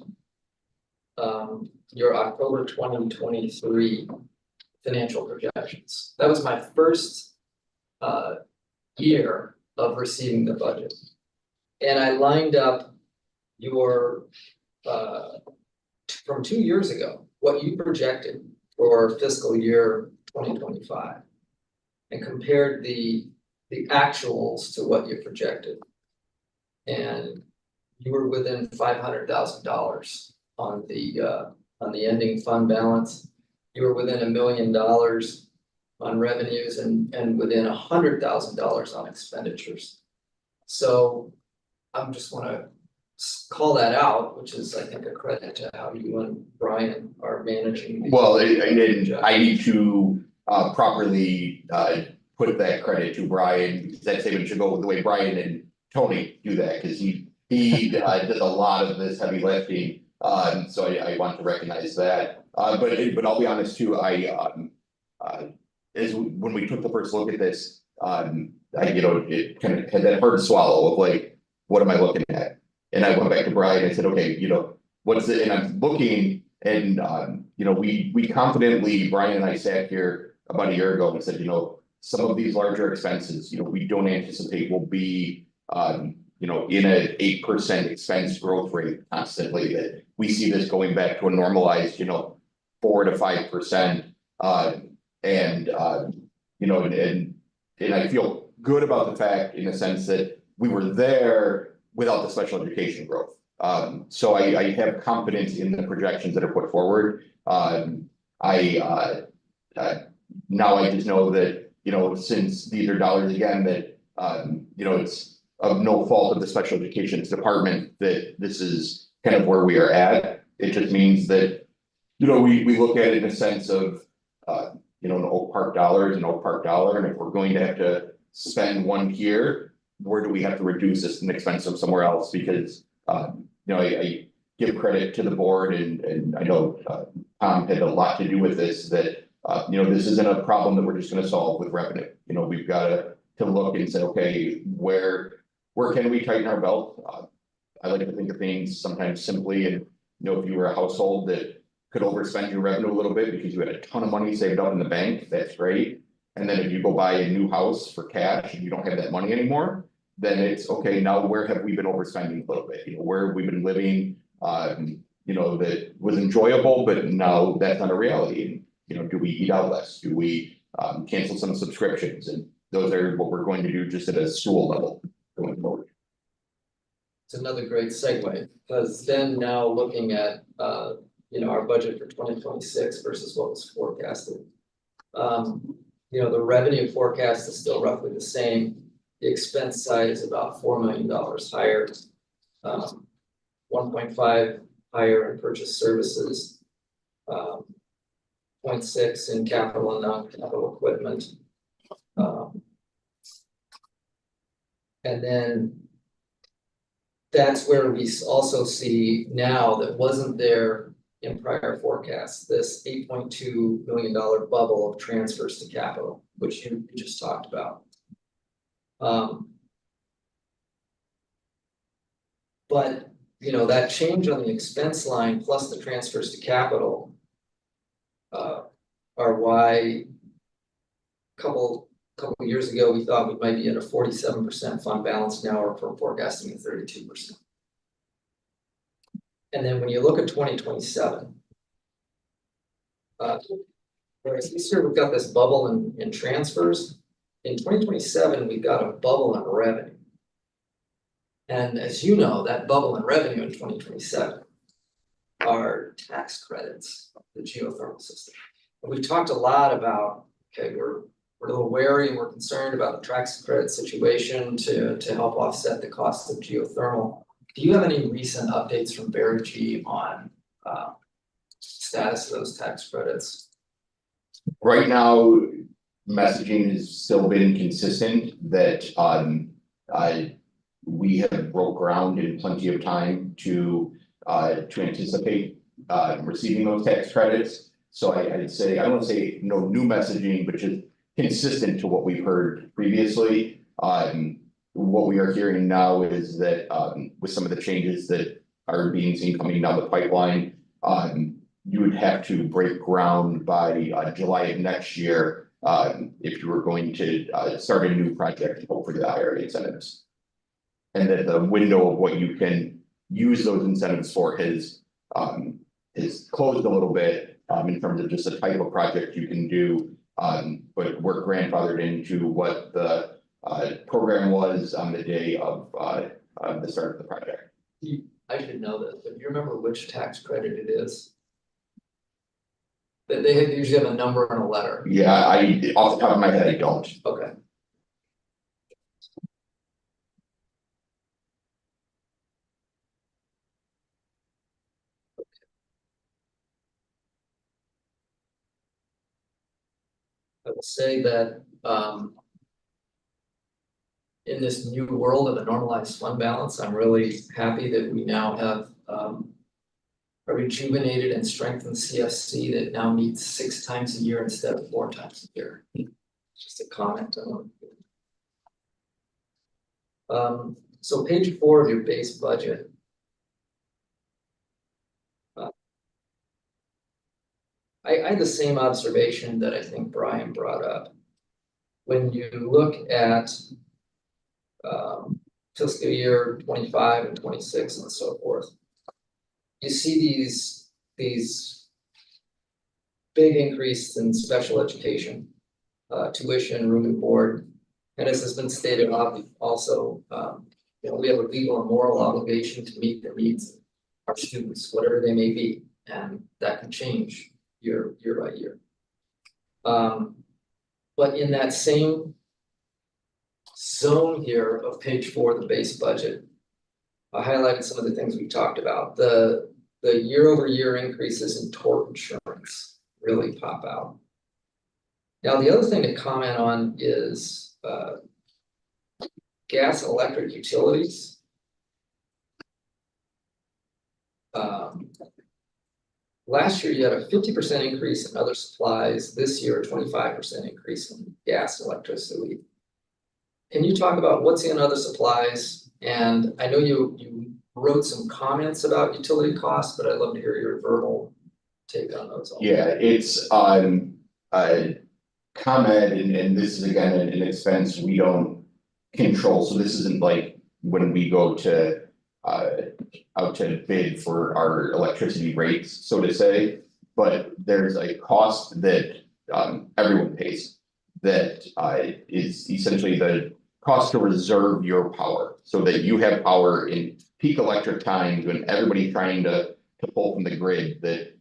your October 2023 financial projections. That was my first year of receiving the budget. And I lined up your from 2 years ago, what you projected for fiscal year 2025, and compared the actuals to what you projected. And you were within $500,000 on the ending fund balance. You were within $1 million on revenues and within $100,000 on expenditures. So I'm just want to call that out, which is, I think, a credit to how you and Brian are managing. Well, I need to properly put that credit to Brian, because that statement should go the way Brian and Tony do that, because he does a lot of this heavy lifting. So I want to recognize that. But I'll be honest too, when we took the first look at this, it kind of had that hard swallow of like, what am I looking at? And I went back to Brian and said, okay, what's it? And I'm looking, and we confidently, Brian and I sat here about a year ago and said, some of these larger expenses, we don't anticipate will be, in an 8% expense growth rate constantly. That we see this going back to a normalized, 4 to 5%. And I feel good about the fact, in a sense, that we were there without the special education growth. So I have confidence in the projections that are put forward. Now I just know that, since these are dollars again, that, it's of no fault of the special education department that this is kind of where we are at. It just means that you know, we look at it in a sense of, you know, an Oak Park dollar is an Oak Park dollar, and if we're going to have to spend one here, where do we have to reduce this and expense them somewhere else? Because, you know, I give credit to the board and I know, Tom had a lot to do with this, that, you know, this isn't a problem that we're just gonna solve with revenue. You know, we've got to look and say, okay, where can we tighten our belt? I like to think of things sometimes simply, and, you know, if you were a household that could overspend your revenue a little bit because you had a ton of money saved up in the bank, that's great. And then if you go buy a new house for cash and you don't have that money anymore, then it's, okay, now where have we been overspending a little bit? You know, where have we been living, you know, that was enjoyable, but now that's not a reality. And, you know, do we eat out less? Do we cancel some subscriptions? And those are what we're going to do just at a school level going forward. It's another great segue, because then now looking at, you know, our budget for 2026 versus what was forecasted. You know, the revenue forecast is still roughly the same. The expense side is about $4 million higher. 1.5 higher in purchase services. 0.6 in capital and non-capital equipment. And then that's where we also see now that wasn't there in prior forecasts, this $8.2 million bubble of transfers to capital, which you just talked about. But, you know, that change on the expense line plus the transfers to capital are why a couple years ago we thought we might be at a 47% fund balance. Now we're forecasting at 32%. And then when you look at 2027, whereas this year we've got this bubble in transfers, in 2027 we've got a bubble in revenue. And as you know, that bubble in revenue in 2027 are tax credits, the geothermal system. And we've talked a lot about, okay, we're a little wary and we're concerned about the tax credit situation to help offset the cost of geothermal. Do you have any recent updates from Verigy on status of those tax credits? Right now, messaging has still been consistent that we have broke ground in plenty of time to anticipate receiving those tax credits. So I'd say, I don't want to say no new messaging, but just consistent to what we've heard previously. What we are hearing now is that with some of the changes that are being seen coming down the pipeline, you would have to break ground by July of next year if you were going to start a new project for the IRA incentives. And that the window of what you can use those incentives for has closed a little bit in terms of just the type of project you can do, but we're grandfathered into what the program was on the day of the start of the project. I should know this, but do you remember which tax credit it is? That they usually have a number and a letter. Yeah, off the top of my head, I don't. Okay. I will say that in this new world of a normalized fund balance, I'm really happy that we now have a rejuvenated and strengthened CFC that now meets 6 times a year instead of 4 times a year. Just a comment on. So page 4 of your base budget. I had the same observation that I think Brian brought up. When you look at fiscal year 25 and 26 and so forth, you see these big increase in special education, tuition, room and board. And as has been stated also, you know, we have a legal and moral obligation to meet the needs of our students, whatever they may be, and that can change year by year. But in that same zone here of page 4, the base budget, I highlighted some of the things we talked about. The the year-over-year increases in tort insurance really pop out. Now, the other thing to comment on is, gas, electric utilities. Last year you had a 50% increase in other supplies, this year a 25% increase in gas, electricity. Can you talk about what's in other supplies? And I know you wrote some comments about utility costs, but I'd love to hear your verbal take on those. Also. Yeah, it's ComEd, and this is again an expense we don't control, so this isn't like when we go to out to bid for our electricity rates, so to say, but there's a cost that everyone pays that is essentially the cost to reserve your power, so that you have power in peak electric times when everybody's trying to pull from the grid, that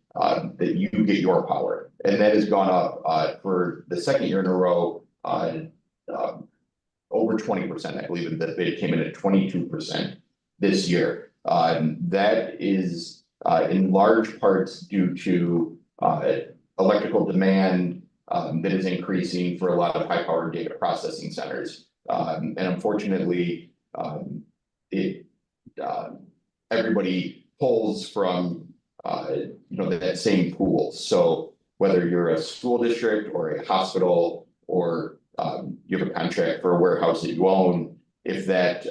that you get your power. And that has gone up for the second year in a row, over 20%, I believe, and the bid came in at 22% this year. That is in large parts due to electrical demand that is increasing for a lot of high powered data processing centers. And unfortunately, everybody pulls from that same pool. So whether you're a school district or a hospital, or you have a contract for a warehouse that you own, if that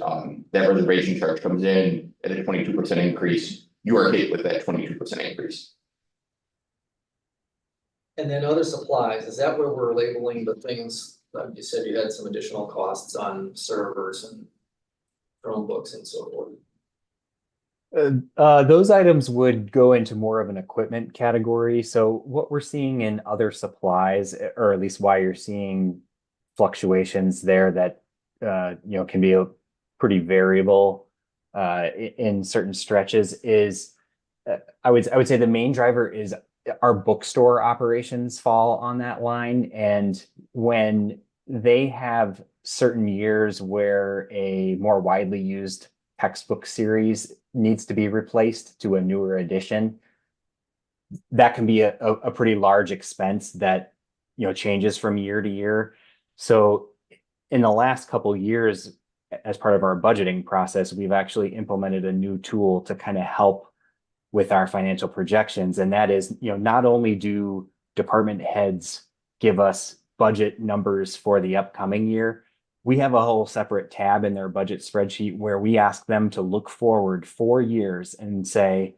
reservation charge comes in at a 22% increase, you are hit with that 22% increase. And then other supplies, is that where we're labeling the things, like you said, you had some additional costs on servers and Chromebooks and so forth? Those items would go into more of an equipment category. So what we're seeing in other supplies, or at least why you're seeing fluctuations there that can be pretty variable in certain stretches, is I would say the main driver is our bookstore operations fall on that line. And when they have certain years where a more widely used textbook series needs to be replaced to a newer edition, that can be a pretty large expense that changes from year to year. So in the last couple of years, as part of our budgeting process, we've actually implemented a new tool to kind of help with our financial projections. And that is, not only do department heads give us budget numbers for the upcoming year, we have a whole separate tab in their budget spreadsheet where we ask them to look forward 4 years and say,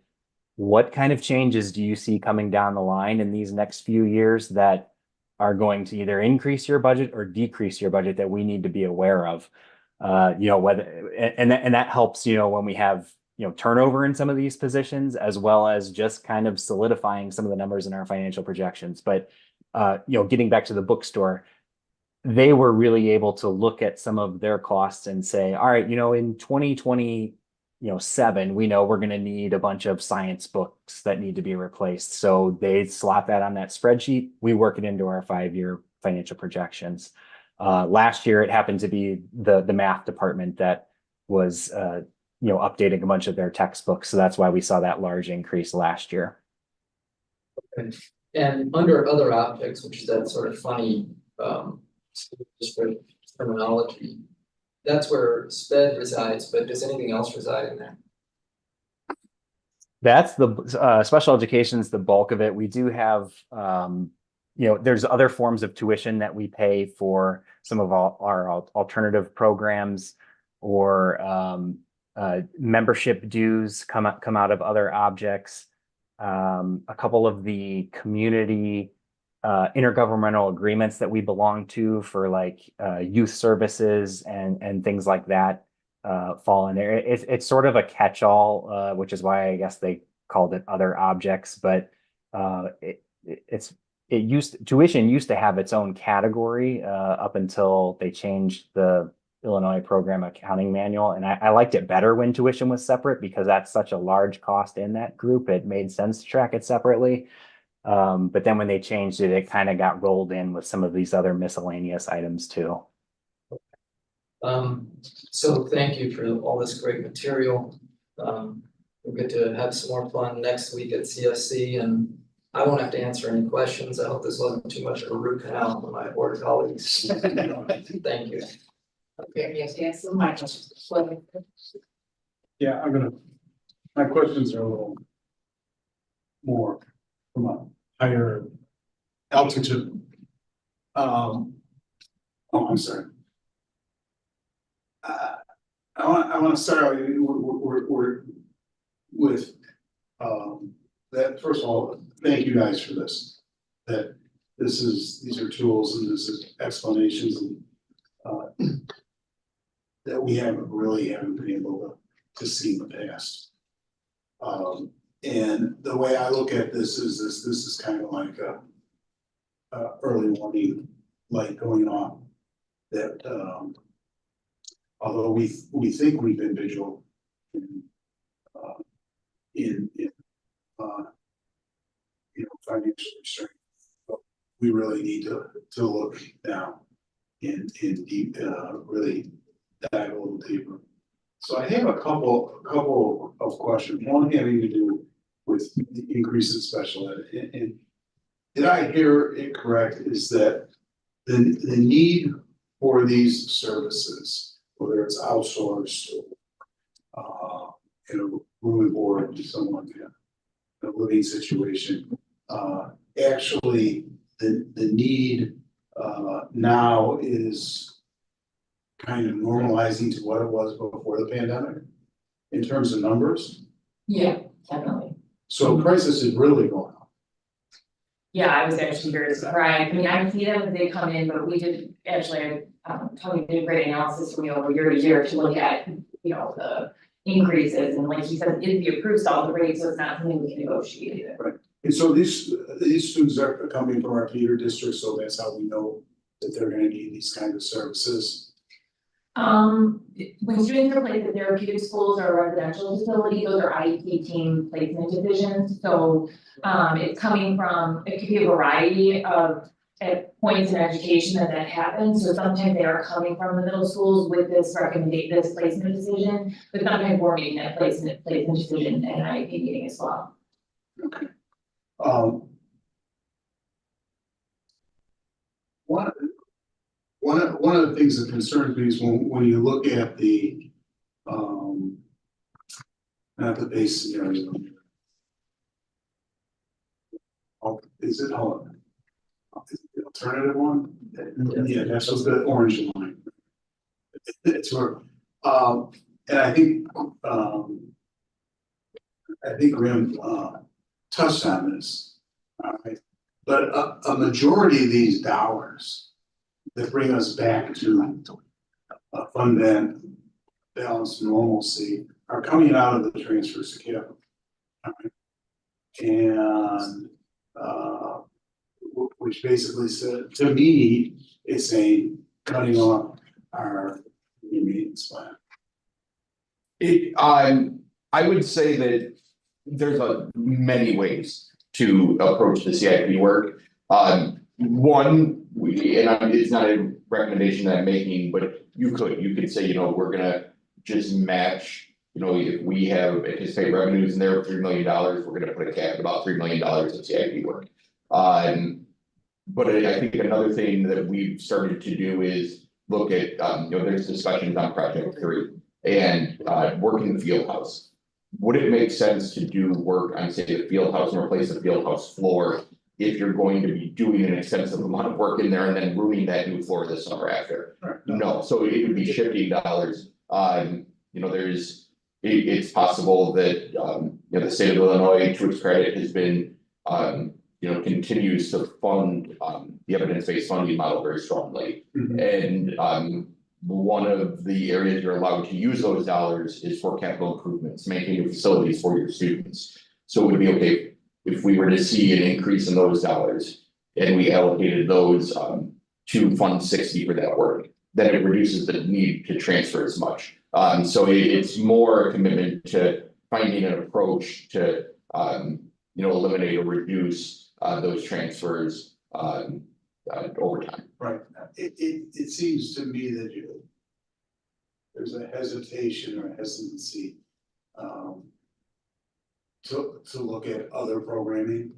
what kind of changes do you see coming down the line in these next few years that are going to either increase your budget or decrease your budget that we need to be aware of? Whether and that helps, when we have turnover in some of these positions, as well as just kind of solidifying some of the numbers in our financial projections. But getting back to the bookstore, they were really able to look at some of their costs and say, all right, in 2027, we know we're going to need a bunch of science books that need to be replaced. So they slot that on that spreadsheet. We work it into our 5-year financial projections. Last year, it happened to be the math department that was updating a bunch of their textbooks. So that's why we saw that large increase last year. Okay. And under other objects, which is that sort of funny just for terminology, that's where SPED resides, but does anything else reside in there? That's the special education is the bulk of it. We do have, there's other forms of tuition that we pay for some of our alternative programs, or membership dues come out of other objects. A couple of the community intergovernmental agreements that we belong to for like youth services and things like that fall in there. It's sort of a catch-all, which is why I guess they called it other objects. But tuition used to have its own category up until they changed the Illinois Program Accounting Manual, and I liked it better when tuition was separate, because that's such a large cost in that group. It made sense to track it separately. But then when they changed it, it kind of got rolled in with some of these other miscellaneous items too. So thank you for all this great material. we'll get to have some more fun next week at CSC, and I won't have to answer any questions. I hope this wasn't too much of a root canal for my board colleagues. Thank you. Okay, yes, yes, so my questions. Yeah, my questions are a little more from a higher altitude. I'm sorry. I want to start out we're with that. First of all, thank you guys for this. That these are tools and this is explanations and that we haven't been able to see in the past. And the way I look at this is kind of like a early warning light going off that although we think we've been visual in financial restraint, but we really need to look now and deep really dive a little deeper. So I have a couple of questions. One having to do with the increase in special ed. And did I hear it correct? Is that the need for these services, whether it's outsourced or room and board, someone in a living situation, actually the need now is kind of normalizing to what it was before the pandemic in terms of numbers? Yeah, definitely. So prices is really going up. Yeah, I was actually very surprised. I mean, I see them as they come in, but we did actually, Tony did a great analysis for me over year to year to look at, the increases. And like he said, if you approve all the rates, so it's not something we can negotiate either. Right. And so these students are coming from our feeder district, so that's how we know that they're gonna need these kind of services. When students are placed at therapeutic schools or residential facility, those are IEP team placement divisions. So it's coming from, it could be a variety of points in education that happens. So sometimes they are coming from the middle schools with this placement decision, but sometimes we're making that placement decision at an IEP meeting as well. Okay. One of the things that concerns me is when you look at the not the base scenario. Is it the alternative one? Yeah, that's what's the orange line. It's where and I think Graham touched on this. All right. But a majority of these dollars that bring us back to a fund balance normalcy are coming out of the transfers to capital. All right. And which basically said, to me, it's saying cutting off our maintenance plan. I would say that there's many ways to approach the CIP work. One, it's not a recommendation that I'm making, but you could say, we're gonna just match, if we have anticipated revenues in there of $3 million, we're gonna put a cap at about $3 million of CIP work. But I think another thing that we've started to do is look at, there's discussions on Project 3 and work in the field house. Would it make sense to do work on, say, the field house and replace the field house floor if you're going to be doing an extensive amount of work in there and then rooming that new floor this summer after? Right. No, so it would be shifting dollars. It's possible that, the state of Illinois, to its credit, has been, continues to fund the evidence-based funding model very strongly. Mhm. And one of the areas you're allowed to use those dollars is for capital improvements, maintaining facilities for your students. So it would be okay if we were to see an increase in those dollars and we allocated those to Fund 60 for that work, then it reduces the need to transfer as much. So it's more a commitment to finding an approach to eliminate or reduce those transfers over time. Right. It seems to me that there's a hesitation or hesitancy to look at other programming.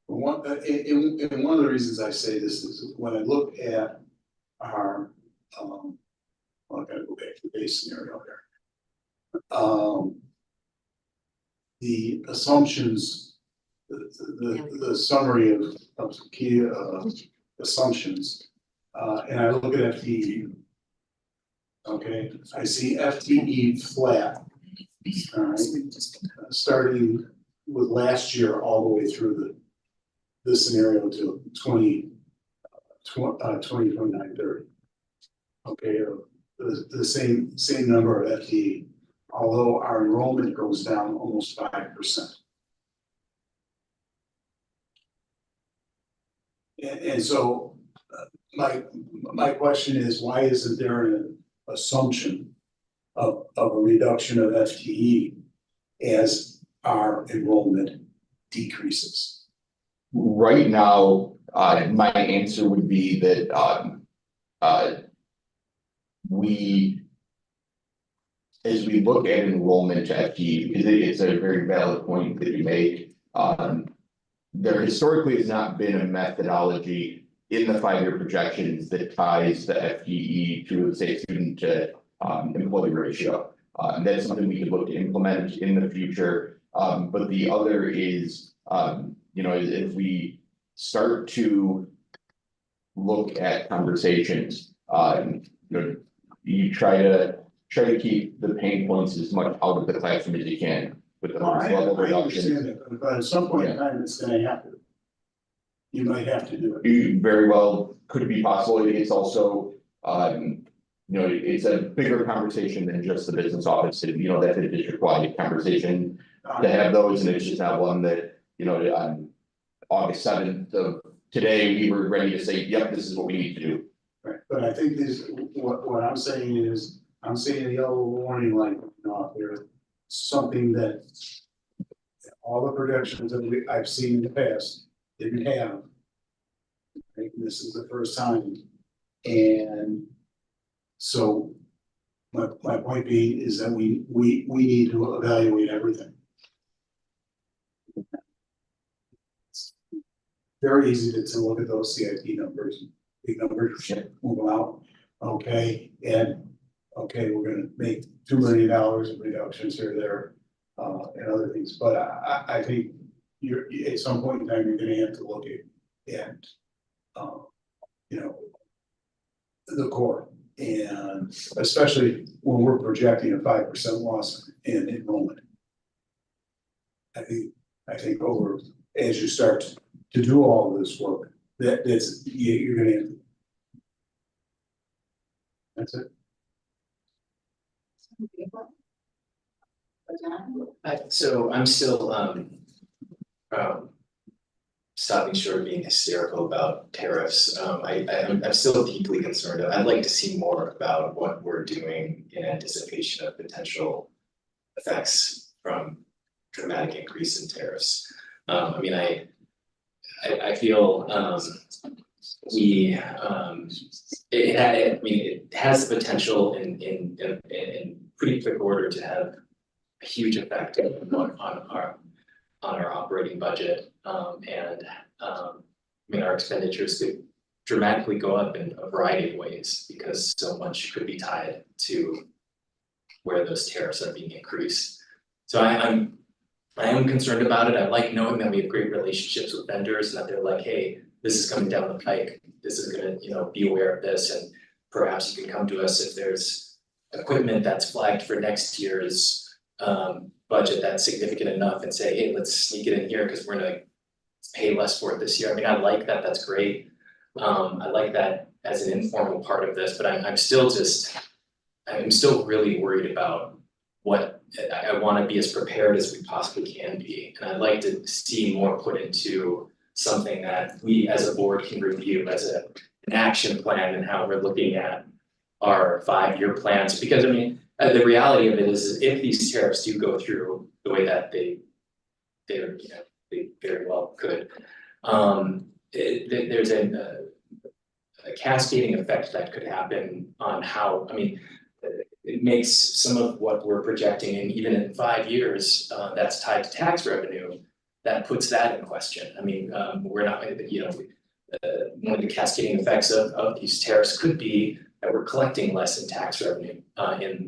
One, and one of the reasons I say this is when I look at our, well, I gotta go back to the base scenario here. The assumptions, the summary of key, assumptions, and I look at FTE. Okay, I see FTE flat. All right, starting with last year all the way through the scenario to 29-30. Okay, the same number of FTE, although our enrollment goes down almost 5%. And so my question is, why isn't there an assumption of a reduction of FTE as our enrollment decreases? Right now, my answer would be that, as we look at enrollment to FTE, because it's a very valid point that you make, there historically has not been a methodology in the 5-year projections that ties the FTE to, say, student to employee ratio. And that's something we could look to implement in the future. But the other is, you know, if we start to look at conversations, you know, you try to keep the pain points as much out of the classroom as you can with the I level understand reductions. it, but at some point in time, it's gonna happen. You might have to do it. You very well could be possible. It's also, you know, it's a bigger conversation than just the business office. You know, that's a district-wide conversation to have those, and it's just not one that, you know, on August 7th of today, we were ready to say, yep, this is what we need to do. Right, but I think this, what I'm saying is, I'm seeing a yellow warning light off there. Something that all the projections that I've seen in the past didn't have. Right, this is the first time, and so my point being is that we need to evaluate everything. It's very easy to look at those CIP numbers, big numbers, move them out, okay, and okay, we're gonna make $2 million of reductions here, there, and other things, but I think you're, at some point in time, you're gonna have to look at you know, the core, and especially when we're projecting a 5% loss in enrollment. I think over, as you start to do all of this work, that's, you're gonna have to. That's it. So I'm still stopping short of being hysterical about tariffs. I'm still deeply concerned. I'd like to see more about what we're doing in anticipation of potential effects from dramatic increase in tariffs. I mean, I feel it has the potential in pretty quick order to have a huge effect on our operating budget, and I mean, our expenditures could dramatically go up in a variety of ways because so much could be tied to where those tariffs are being increased. So I am concerned about it. I like knowing that we have great relationships with vendors and that they're like, hey, this is coming down the pike. This is gonna, you know, be aware of this, and perhaps you can come to us if there's equipment that's flagged for next year's budget that's significant enough, and say, hey, let's sneak it in here because we're gonna pay less for it this year. I mean, I like that, that's great. I like that as an informal part of this, but I'm still really worried about what I wanna be as prepared as we possibly can be. And I'd like to see more put into something that we as a board can review as an action plan and how we're looking at our 5-year plans, because I mean, the reality of it is if these tariffs do go through the way that they very well could, there's a cascading effect that could happen on how, I mean, it makes some of what we're projecting, and even in 5 years, that's tied to tax revenue, that puts that in question. I mean, we're not, one of the cascading effects of these tariffs could be that we're collecting less in tax revenue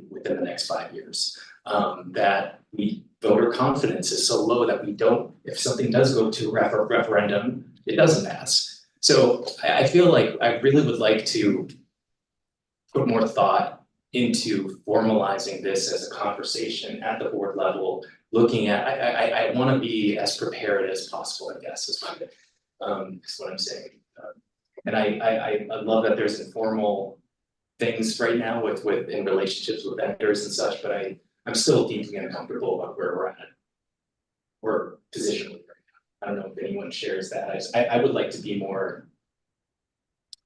within the next 5 years. That voter confidence is so low that we don't, if something does go to referendum, it doesn't pass. So I feel like I really would like to put more thought into formalizing this as a conversation at the board level, looking at, I wanna be as prepared as possible, I guess, is what I'm saying. And I love that there's informal things right now with in relationships with vendors and such, but I'm still deeply uncomfortable about where we're at. We're positionally right now. I don't know if anyone shares that. I would like to be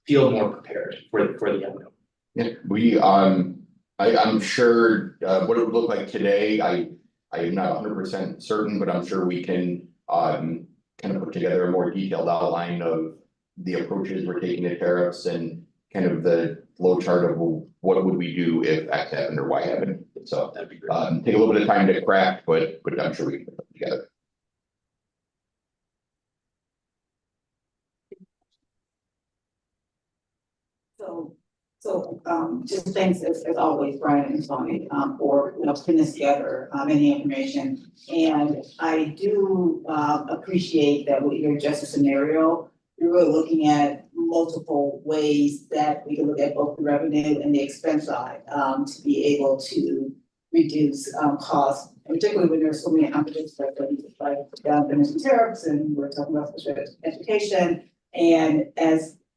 feel more prepared for the unknown. Yeah, I'm sure, what it would look like today, I am not 100% certain, but I'm sure we can, kind of put together a more detailed outline of the approaches we're taking to tariffs and kind of the flow chart of what would we do if X happened or Y happened. So That'd be great. take a little bit of time to craft, but I'm sure we can put it together. So, just thanks as always, Brian and Tony, for, putting this together, any information. And I do, appreciate that you're just a scenario. You're really looking at multiple ways that we can look at both the revenue and the expense side, to be able to reduce, costs. And particularly when there's so many companies like the tariffs, and we're talking about special education. And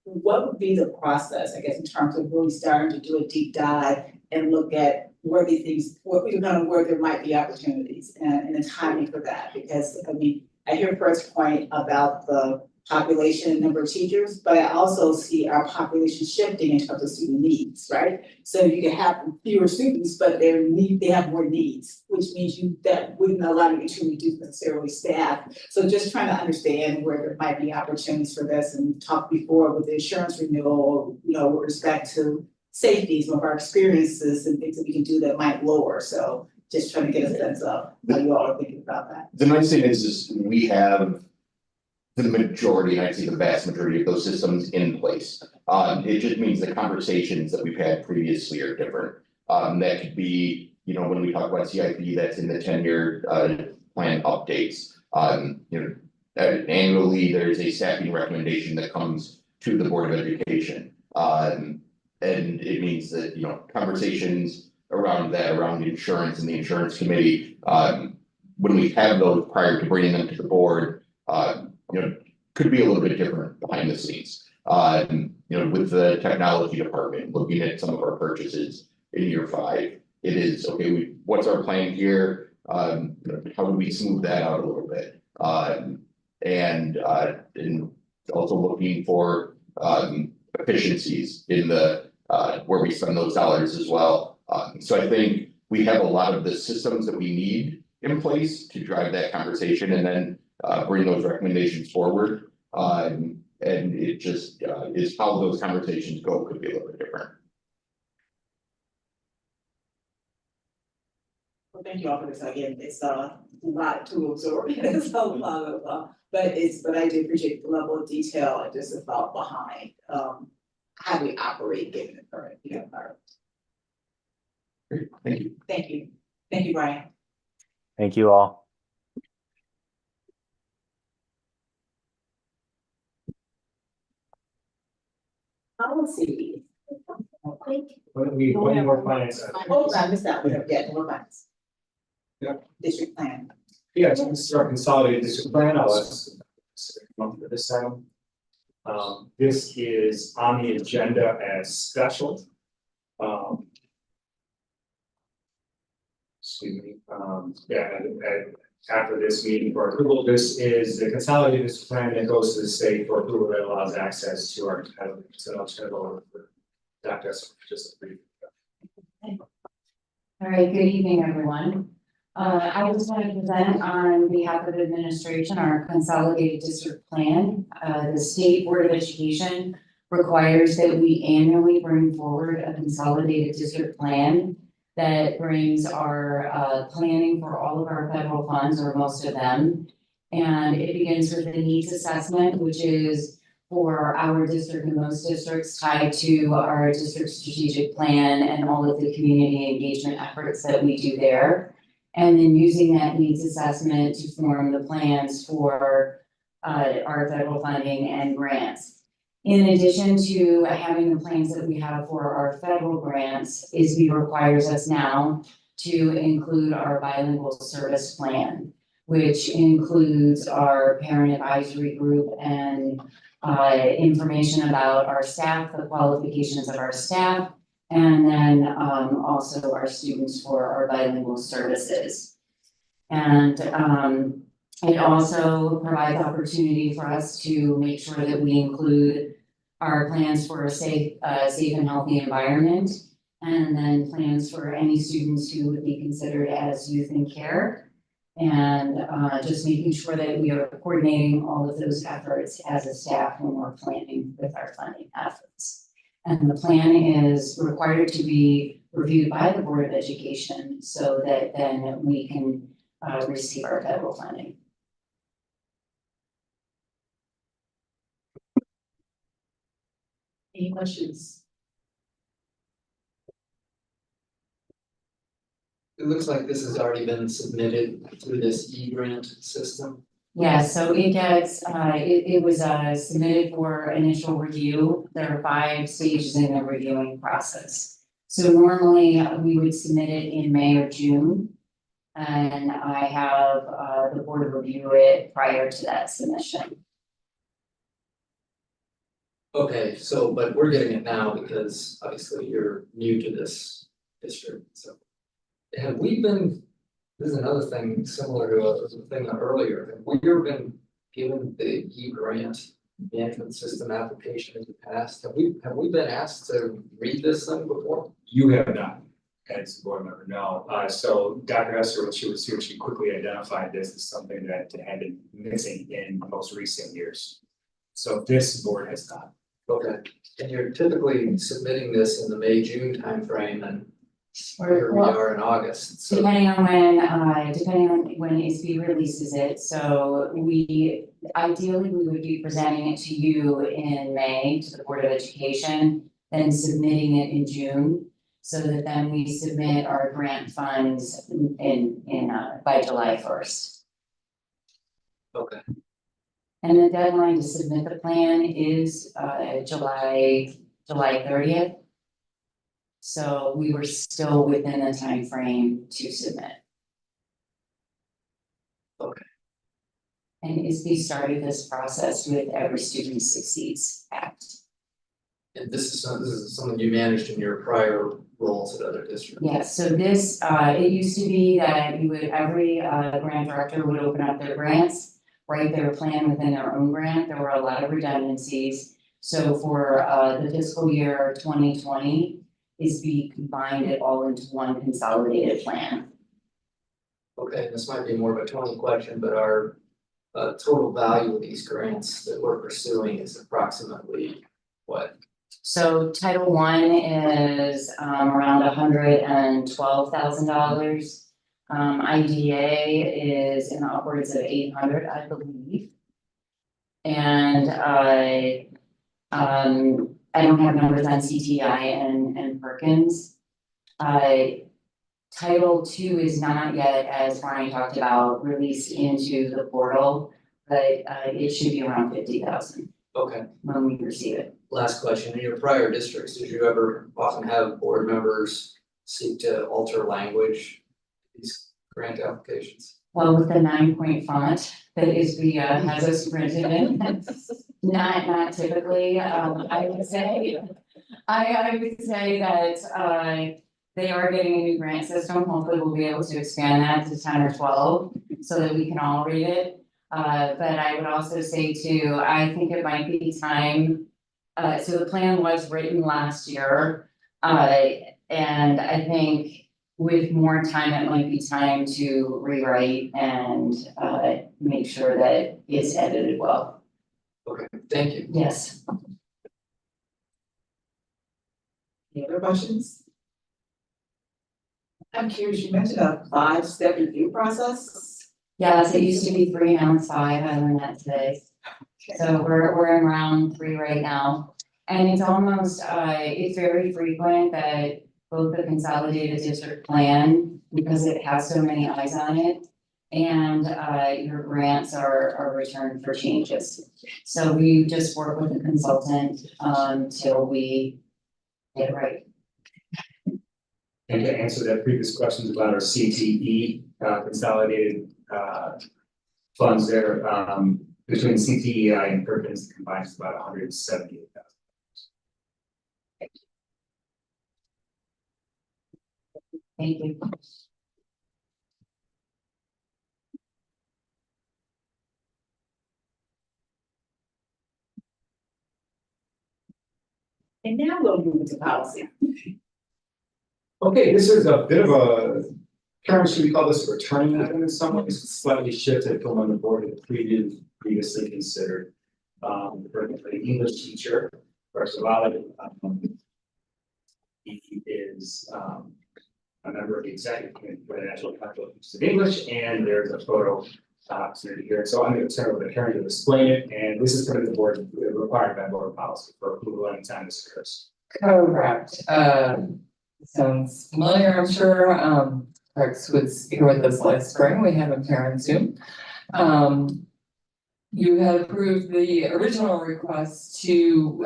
what would be the process, I guess, in terms of really starting to do a deep dive and look at where there might be opportunities and the timing for that? Because I mean, I hear Fred's point about the population and number of teachers, but I also see our population shifting in terms of student needs, right? So you can have fewer students, but they have more needs, which means that wouldn't allow you to reduce necessarily staff. So just trying to understand where there might be opportunities for this, and talked before with the insurance renewal, with respect to safety, some of our experiences and things that we can do that might lower. So just trying to get a sense of how you all are thinking about that. The nice thing is we have the majority, and I'd say the vast majority of those systems in place. It just means the conversations that we've had previously are different. That could be, when we talk about CIP, that's in the 10-year plan updates. Annually, there's a staffing recommendation that comes to the Board of Education. And it means that, conversations around insurance and the insurance committee, when we have those prior to bringing them to the board, could be a little bit different behind the scenes. With the technology department, looking at some of our purchases in year 5, it is, okay, what's our plan here? How do we smooth that out a little bit? And also looking for efficiencies in the where we spend those dollars as well. So I think we have a lot of the systems that we need in place to drive that conversation and then bring those recommendations forward. And it just is how those conversations go could be a little bit different. Well, thank you all for this. Again, it's a lot to absorb. It's a lot of, but I do appreciate the level of detail and just the thought behind how we operate given the current environment. Great, thank you. Thank you. Thank you, Brian. Thank you all. Policy. We more finance. Oh, I missed that one. Yeah, more finance. Yeah. District plan. Yeah, so this is our consolidated district plan. I'll ask for this time. This is on the agenda as special. Excuse me, and after this meeting for approval, this is the consolidated district plan that goes to the state for approval that allows access to our title. So I'll turn it over for Dr. Esser for just a brief. All right, good evening, everyone. I just want to present on behalf of administration our consolidated district plan. The State Board of Education requires that we annually bring forward a consolidated district plan. that brings our planning for all of our federal funds, or most of them. And it begins with the needs assessment, which is for our district and most districts tied to our district strategic plan and all of the community engagement efforts that we do there. And then using that needs assessment to form the plans for our federal funding and grants. In addition to having the plans that we have for our federal grants, ISB requires us now to include our bilingual service plan, which includes our parent advisory group and information about our staff, the qualifications of our staff, and then also our students for our bilingual services. And it also provides opportunity for us to make sure that we include our plans for a safe and healthy environment, and then plans for any students who would be considered as youth in care. And just making sure that we are coordinating all of those efforts as a staff when we're planning with our funding efforts. And the plan is required to be reviewed by the Board of Education so that then we can receive our federal funding. Any questions? It looks like this has already been submitted through this e-grant system. Yeah, so it gets, it was submitted for initial review. There are 5 stages in the reviewing process. So normally we would submit it in May or June. And I have the board review it prior to that submission. Okay, so, but we're getting it now because obviously you're new to this district, so. Have we been, this is another thing similar to a thing earlier, have we ever been given the e-grant management system application in the past? Have we been asked to read this thing before? You have not, as a board member, no. So Dr. Hester, when she was here, she quickly identified this as something that had been missing in most recent years. So this board has not. Okay, and you're typically submitting this in the May-June timeframe, and here we are in August, so. Depending on when ISB releases it, so ideally we would be presenting it to you in May to the Board of Education, then submitting it in June, so that then we submit our grant funds by July 1st. Okay. And the deadline to submit the plan is July 30th. So we were still within the time frame to submit. Okay. And ISB started this process with Every Student Succeeds Act. And this is something you managed in your prior roles at other districts? Yes, so this, it used to be that you would, every grant director would open up their grants, write their plan within their own grant. There were a lot of redundancies. So for the fiscal year 2020, ISB combined it all into one consolidated plan. Okay, this might be more of a Tony question, but our total value of these grants that we're pursuing is approximately what? So Title I is around $112,000. IDA is in the upwards of 800, I believe. And I don't have numbers on CTI and Perkins. Title II is not yet, as Brian talked about, released into the portal, but it should be around 50,000. Okay. When we receive it. Last question, in your prior districts, did you ever often have board members seek to alter language, these grant applications? Well, with the 9-point font that ISB has us printed in, not typically, I would say. I would say that they are getting a new grant system. Hopefully we'll be able to expand that to 10 or 12 so that we can all read it. But I would also say too, I think it might be time. So the plan was written last year. And I think with more time, it might be time to rewrite and make sure that it's edited well. Okay, thank you. Yes. Any other questions? I'm curious, you mentioned a 5-step review process. Yes, it used to be 3, now it's 5, I learned that today. So we're in round 3 right now. And it's almost, it's very frequent that both the consolidated district plan, because it has so many eyes on it, and your grants are returned for changes. So we just work with the consultant till we get it right. And to answer that previous questions about our CTE consolidated funds there, between CTEI and Perkins combined is about $178,000. Thank you. And now we'll move to policy. Okay, this is a bit of a, Karen, should we call this a returning item in some ways? It's slightly shifted from when the board had previously considered. For the English teacher, first of all, he is a member of the executive committee for the National Council of Teachers of English, and there's a photo opportunity here. So I'm going to turn over to Karen to explain it, and this is going to the board required by board policy for approval anytime this occurs. Correct. Sounds familiar, I'm sure. Rex was here with us last spring. We have him here on Zoom. You had approved the original request to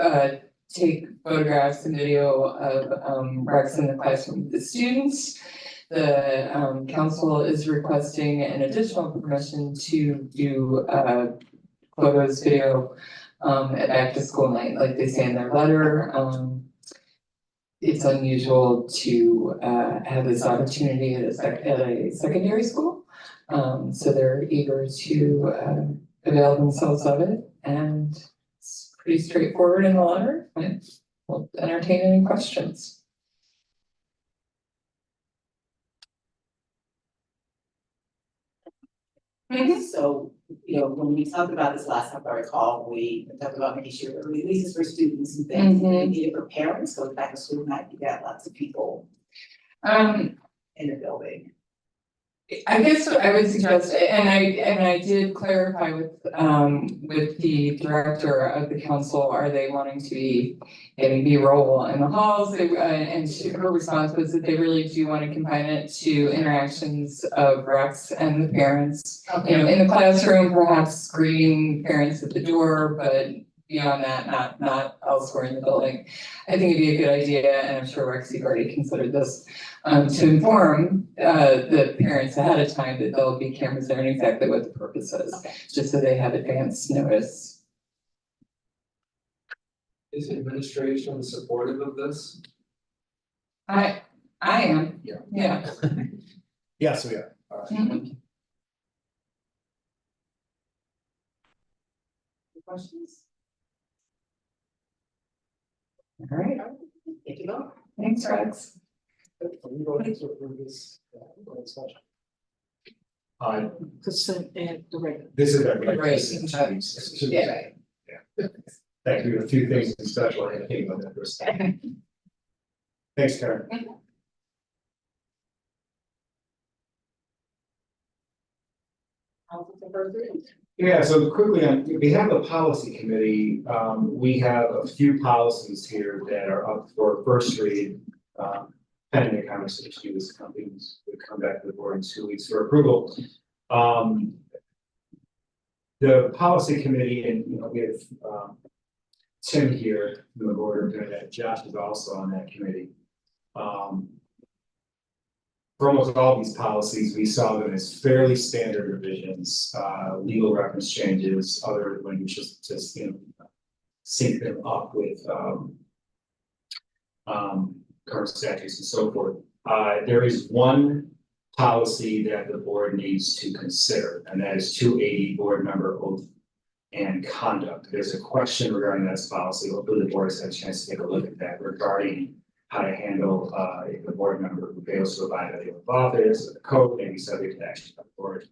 take photographs and video of Rex in the classroom with the students. The council is requesting an additional permission to do photos, video at back to school night, like they say in their letter. It's unusual to have this opportunity at a secondary school. So they're eager to avail themselves of it, and it's pretty straightforward in the letter. We'll entertain any questions. So, you know, when we talked about this last time, if I recall, we talked about making sure there were releases for students and things, and needed for parents, so back to school night, you got lots of people in the building. I guess what I would suggest, and I did clarify with the director of the council, are they wanting to be getting B-roll in the halls? Her response was that they really do want to confine it to interactions of Rex and the parents. You know, in the classroom, perhaps greeting parents at the door, but beyond that, not elsewhere in the building. I think it'd be a good idea, and I'm sure Rex, you've already considered this, to inform the parents ahead of time that there'll be cameras there and exactly what the purpose is, just so they have advance notice. Is administration supportive of this? I am. Yeah. Yes, we are. All right. Questions? All right. Thank you both. Thanks, Rex. Consent and the regular. This is our. Yeah. Yeah. Thank you. A few things in special, I think about that first. Thanks, Karen. Yeah, so quickly, on behalf of the policy committee, we have a few policies here that are up for first read. Pending a conversation with companies, would come back to the board in 2 weeks for approval. The policy committee, and you know, we have Tim here from the board, and Josh is also on that committee. For almost all these policies, we saw them as fairly standard revisions, legal reference changes, other language just you know, sync them up with current statutes and so forth. There is one policy that the board needs to consider, and that is 280 board member oath and conduct. There's a question regarding that policy. Hopefully the board has had a chance to take a look at that regarding how to handle if the board member who fails to abide by the oath of office or the code may be subject to action by the board,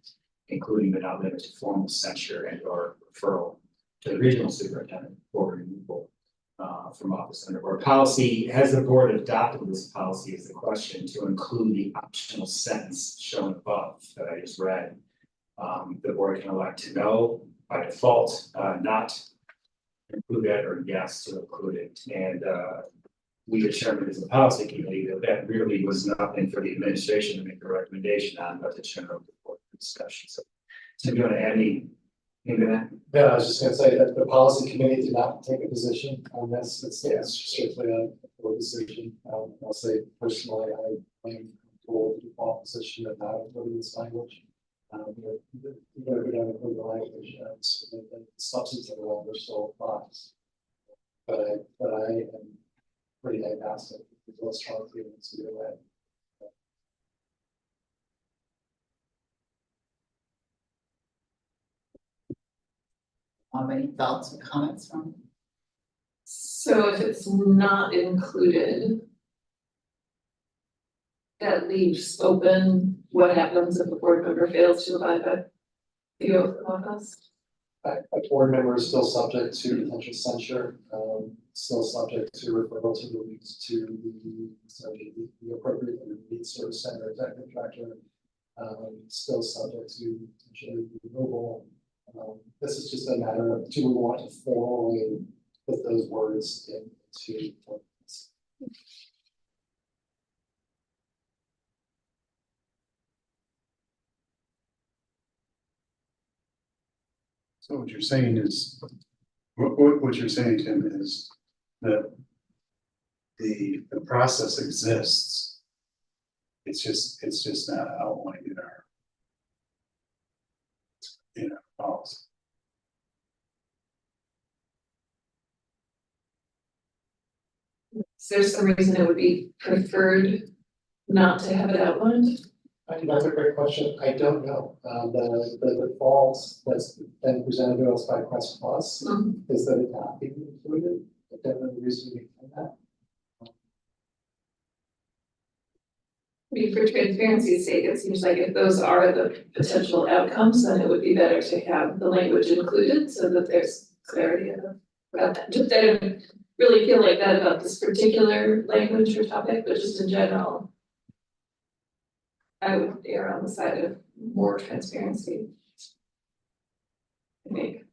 including but not limited to formal censure and or referral to the regional superintendent for removal. from Office Under Board Policy. Has the board adopted this policy is the question to include the optional sentence shown above that I just read. The board can elect to no by default, not include it, or yes to include it. And we determined as a policy committee that that really was nothing for the administration to make a recommendation on, but the general board discussion. So Tim, do you want to add anything to that? Yeah, I was just gonna say that the policy committee did not take a position on this, it's strictly a board decision. I'll say personally, I am for the default position of not including this language. Even if we don't include the language, certainly the substantive language still applies. But I am pretty agnostic, with those strong feelings either way. Any thoughts or comments from? So if it's not included, that leaves open what happens if a board member fails to abide by the oath of office. A board member is still subject to potential censure, still subject to referral to the appropriate lead service center executive director, still subject to potentially removal. This is just a matter of, do we want to formally put those words into ordinance? So what you're saying is, what you're saying, Tim, is that the process exists. It's just not outlined in our policy. Is there some reason it would be preferred not to have it outlined? I think that's a great question. I don't know. The default that's been presented to us by Quest Plus is that it not be included. I don't know the reason behind that. I mean, for transparency's sake, it seems like if those are the potential outcomes, then it would be better to have the language included so that there's clarity about that. Just, I don't really feel like that about this particular language or topic, but just in general, I would err on the side of more transparency. I think.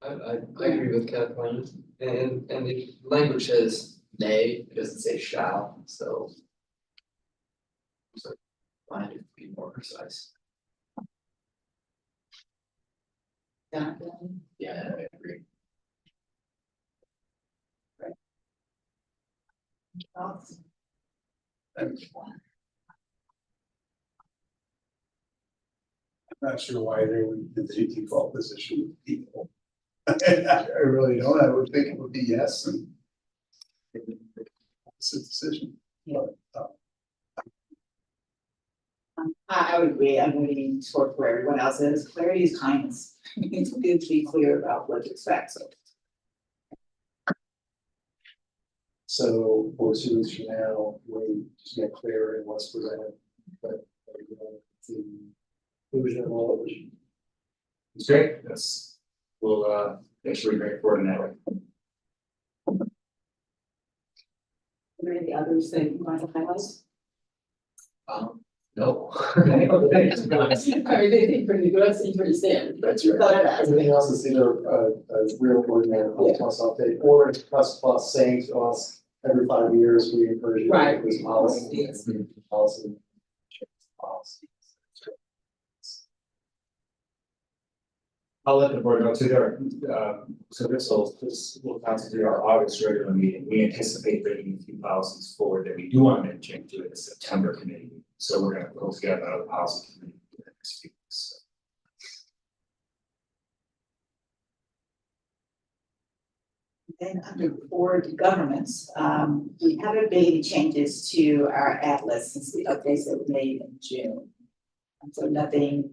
I agree with Kathleen, and the language says may, it doesn't say shall, so. Find it to be more precise. Yeah, I agree. I'm not sure why there would be the default position with people. I really don't. I would think it would be yes, and it's a decision. I would agree. I'm waiting for everyone else. Is clarity is kindness. It's good to be clear about what to expect. So for 2 weeks from now, we just get clear in what's presented, but the conclusion of all of it. It's great. We'll make sure we bring it forward in that way. Are there any others that you want to highlight? No. I mean, they think pretty good, seem pretty standard, but you're not asking. Everything else is either a real ordinary plus update, or it's plus saying to us every 5 years, we encourage you to Right. make this policy. Policy. I'll let the board know too, so this will constitute our August regular meeting. We anticipate bringing a few policies forward that we do want to make change to in the September committee. So we're gonna pull together another policy committee for the next few weeks. Then under board governance, we haven't made any changes to our atlas since the updates that were made in June. And so nothing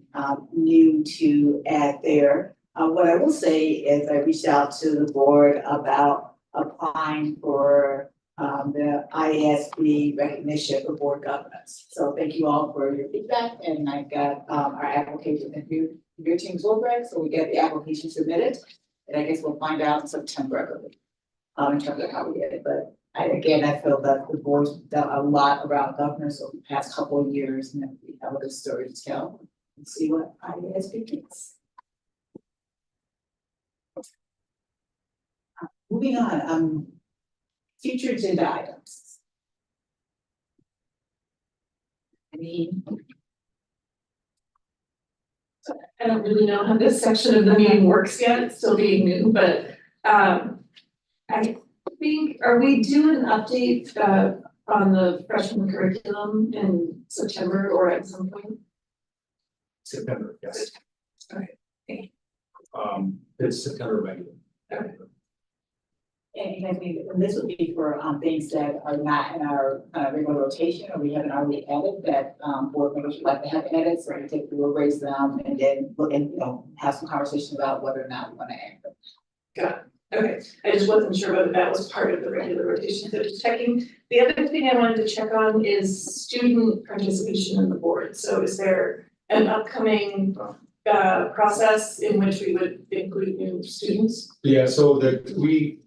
new to add there. What I will say is I reached out to the board about applying for the IASB recognition for board governance. So thank you all for your feedback, and I've got our application in your team's Wilbreg, so we get the application submitted. And I guess we'll find out in September, I believe, in terms of how we get it, but I feel that the board's done a lot around governance over the past couple of years, and that we have a good story to tell. And see what IASB thinks. Moving on, future agenda items. I don't really know how this section of the meeting works yet, it's still being new, but I think, are we doing an update on the freshman curriculum in September or at some point? September, yes. Okay. It's September regular. Okay. And I mean, and this would be for things that are not in our regular rotation, or we haven't already added that board members would like to have edits, or we will raise them and then look and, have some conversation about whether or not we want to add them. Got it. Okay, I just wasn't sure whether that was part of the regular rotation, so just checking. The other thing I wanted to check on is student participation in the board. So is there an upcoming process in which we would include new students? Yeah, so thank you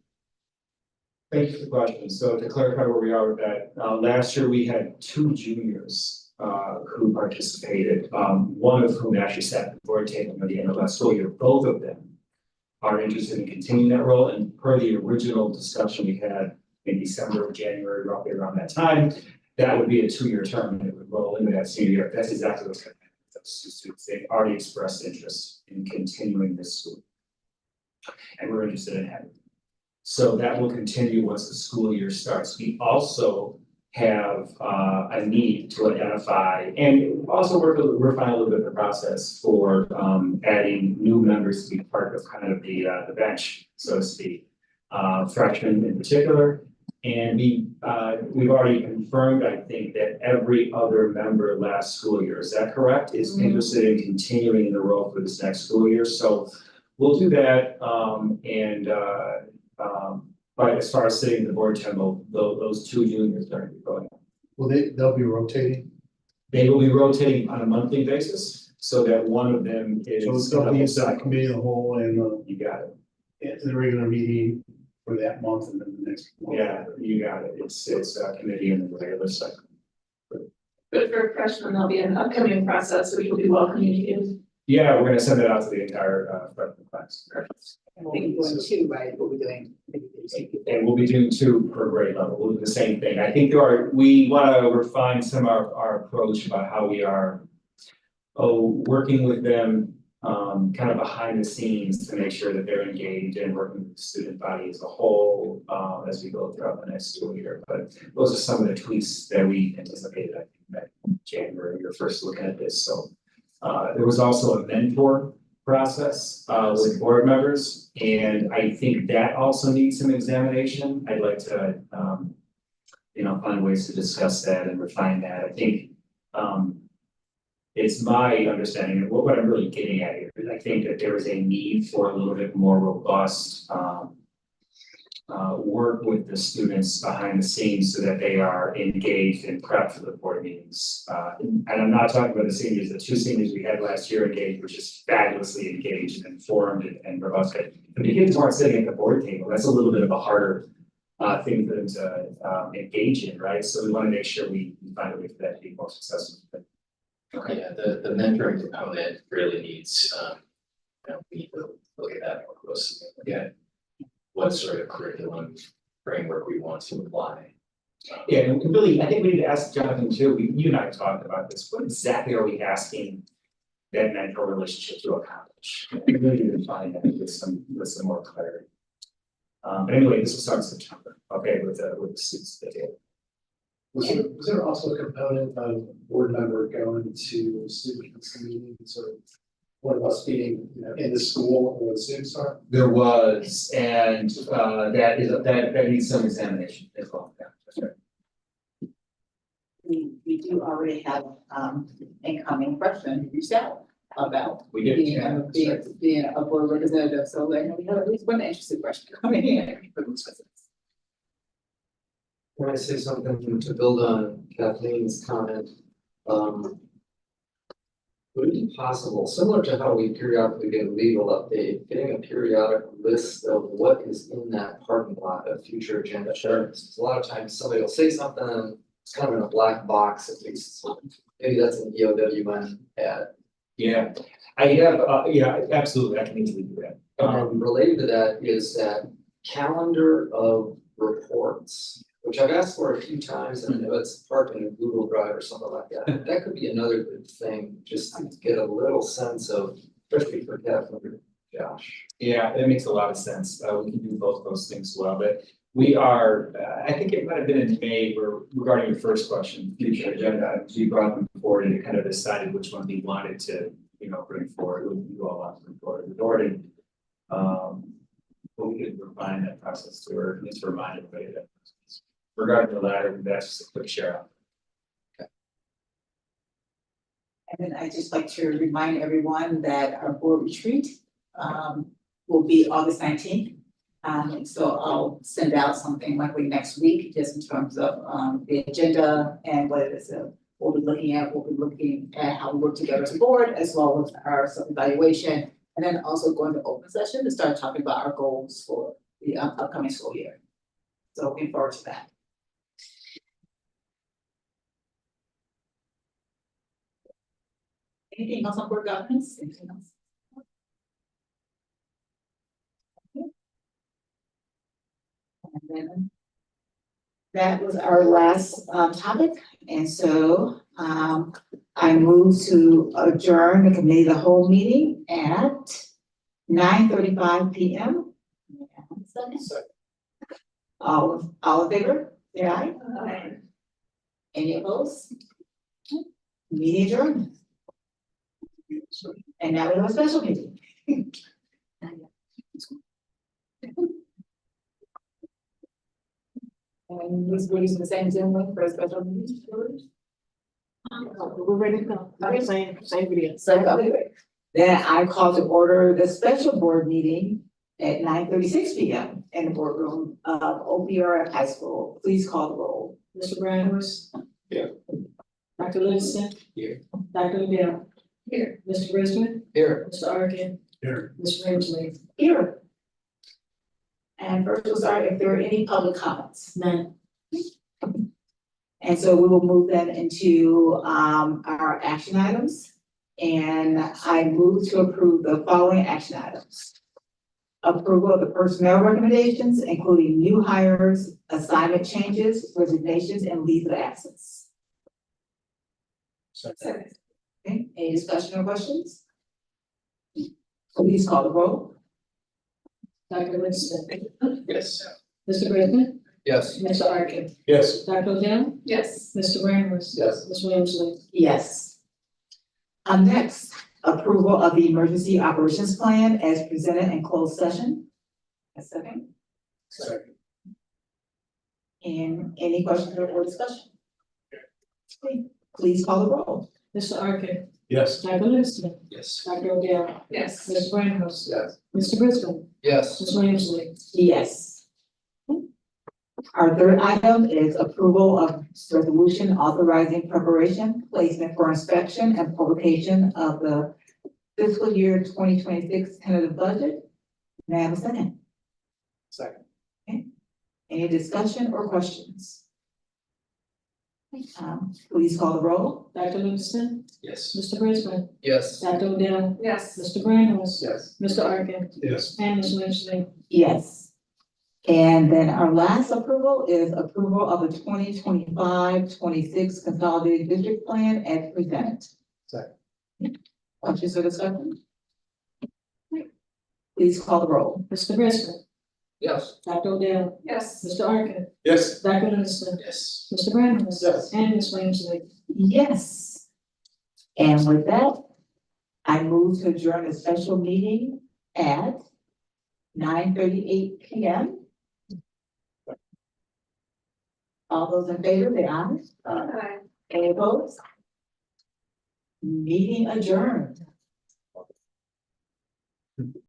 for the question. So to clarify where we are with that, last year we had 2 juniors who participated, one of whom actually sat at the board table at the end of last school year. Both of them are interested in continuing that role, and per the original discussion we had in December or January, roughly around that time, that would be a 2-year term and it would roll into that senior year. That's exactly what's going to happen with those 2 students. They've already expressed interest in continuing this school, and we're interested in having them. So that will continue once the school year starts. We also have a need to identify, and also refine a little bit of the process for adding new members to be part of kind of the bench, so to speak, freshmen in particular. And we've already confirmed, I think, that every other member last school year, is that correct? Is interested in continuing the role for this next school year. So we'll do that, but as far as sitting in the board table, those 2 juniors are going to be going. Well, they'll be rotating. They will be rotating on a monthly basis, so that one of them is. So it's gonna be a committee of the whole and You got it. the regular meeting for that month and then the next month. Yeah, you got it. It's a committee in the regular cycle. But for freshmen, there'll be an upcoming process which will be well communicated. Yeah, we're gonna send it out to the entire freshman class. I think we're doing 2, right? What we're doing. And we'll be doing 2 per grade level. We'll do the same thing. I think we wanna refine some of our approach about how we are working with them kind of behind the scenes to make sure that they're engaged and working with the student body as a whole as we go throughout the next school year. But those are some of the tweaks that we anticipated, I think, back in January, we were first looking at this. So there was also a mentor process with board members, and I think that also needs some examination. I'd like to find ways to discuss that and refine that. I think it's my understanding of what I'm really getting at here is I think that there is a need for a little bit more robust work with the students behind the scenes so that they are engaged and prepped for the board meetings. And I'm not talking about the seniors, the 2 seniors we had last year engaged were just fabulously engaged and informed and robust. But the kids weren't sitting at the board table. That's a little bit of a harder thing for them to engage in, right? So we want to make sure we find a way for that to be more successful. Okay, yeah, the mentoring component really needs, we need to look at that more closely. Yeah. What sort of curriculum framework we want to apply. Yeah, and really, I think we need to ask Jonathan too, you and I talked about this, what exactly are we asking that mentor relationship to accomplish? We really need to find that with some more clarity. But anyway, this will start in September, okay, with the students at the table. Was there also a component of board member going to student council meetings or one of us being, in the school where the students are? There was, and that needs some examination as well. Yeah, that's right. We do already have incoming freshmen reached out about We did, being a board representative, so we have at least one interested freshman coming in. Can I say something to build on Kathleen's comment? would it be possible, similar to how we periodically get a legal update, getting a periodic list of what is in that parking lot of future agenda items? A lot of times somebody will say something, it's kind of in a black box, at least, maybe that's an EOWN ad. Yeah, I have, yeah, absolutely, I can easily do that. Related to that is that calendar of reports, which I've asked for a few times, and I know it's parked in a Google Drive or something like that. That could be another good thing, just to get a little sense of, especially for Kathleen, Josh. Yeah, that makes a lot of sense. We can do both those things well, but we are, I think it might have been in May where regarding your first question, future agenda, items, we brought them forward and kind of decided which one we wanted to, bring forward, what you all want to bring forward. We've already, but we could refine that process to her, just to remind everybody that regarding the latter, that's just a quick share out. And then I'd just like to remind everyone that our board retreat will be August 19th. And so I'll send out something likely next week, just in terms of the agenda and what it is that we'll be looking at. We'll be looking at how we work together as a board, as well as our self-evaluation, and then also going to open session to start talking about our goals for the upcoming school year. So looking forward to that. Anything else on board governance? Anything else? And then that was our last topic, and so I move to adjourn the committee of the whole meeting at 9:35 p.m. All in favor? Say aye. Aye. Any opposed? Meeting adjourned. And now we have a special meeting. And we're using the same Zoom link for a special meeting. We're ready to go. Same video. So, okay. Then I call to order the special board meeting at 9:36 p.m. in the boardroom of OPRF High School. Please call the roll. Mr. Reynolds. Here. Dr. Livingston. Here. Dr. Liddell. Here. Mr. Brisbane. Here. Mr. Arkin. Here. Ms. Rangeley. Here. And first we'll start if there are any public comments. None. And so we will move then into our action items. And I move to approve the following action items. Approval of the personnel recommendations, including new hires, assignment changes, resignations, and leaves of absence. Second. Okay, any discussion or questions? Please call the roll. Dr. Livingston. Yes. Mr. Brisbane. Yes. Mr. Arkin. Yes. Dr. Liddell. Yes. Mr. Reynolds. Yes. Ms. Rangeley. Yes. Next, approval of the emergency operations plan as presented in closed session. A second. Second. And any questions or discussion? Okay, please call the roll. Mr. Arkin. Yes. Dr. Livingston. Yes. Dr. Liddell. Yes. Ms. Reynolds. Yes. Mr. Brisbane. Yes. Ms. Rangeley. Yes. Our third item is approval of resolution authorizing preparation, placement for inspection and publication of the fiscal year 2026 tentative budget. May I have a second? Second. Any discussion or questions? Please call the roll. Dr. Livingston. Yes. Mr. Brisbane. Yes. Dr. Liddell. Yes. Mr. Reynolds. Yes. Mr. Arkin. Yes. And Ms. Rangeley. Yes. And then our last approval is approval of the 2025-26 consolidated district plan as presented. Second. Questions or discussion? Please call the roll. Mr. Brisbane. Yes. Dr. Liddell. Yes. Mr. Arkin. Yes. Dr. Livingston. Yes. Mr. Reynolds. Yes. And Ms. Rangeley. Yes. And with that, I move to adjourn the special meeting at 9:38 p.m. All those in favor, say aye. Aye. Any opposed? Meeting adjourned.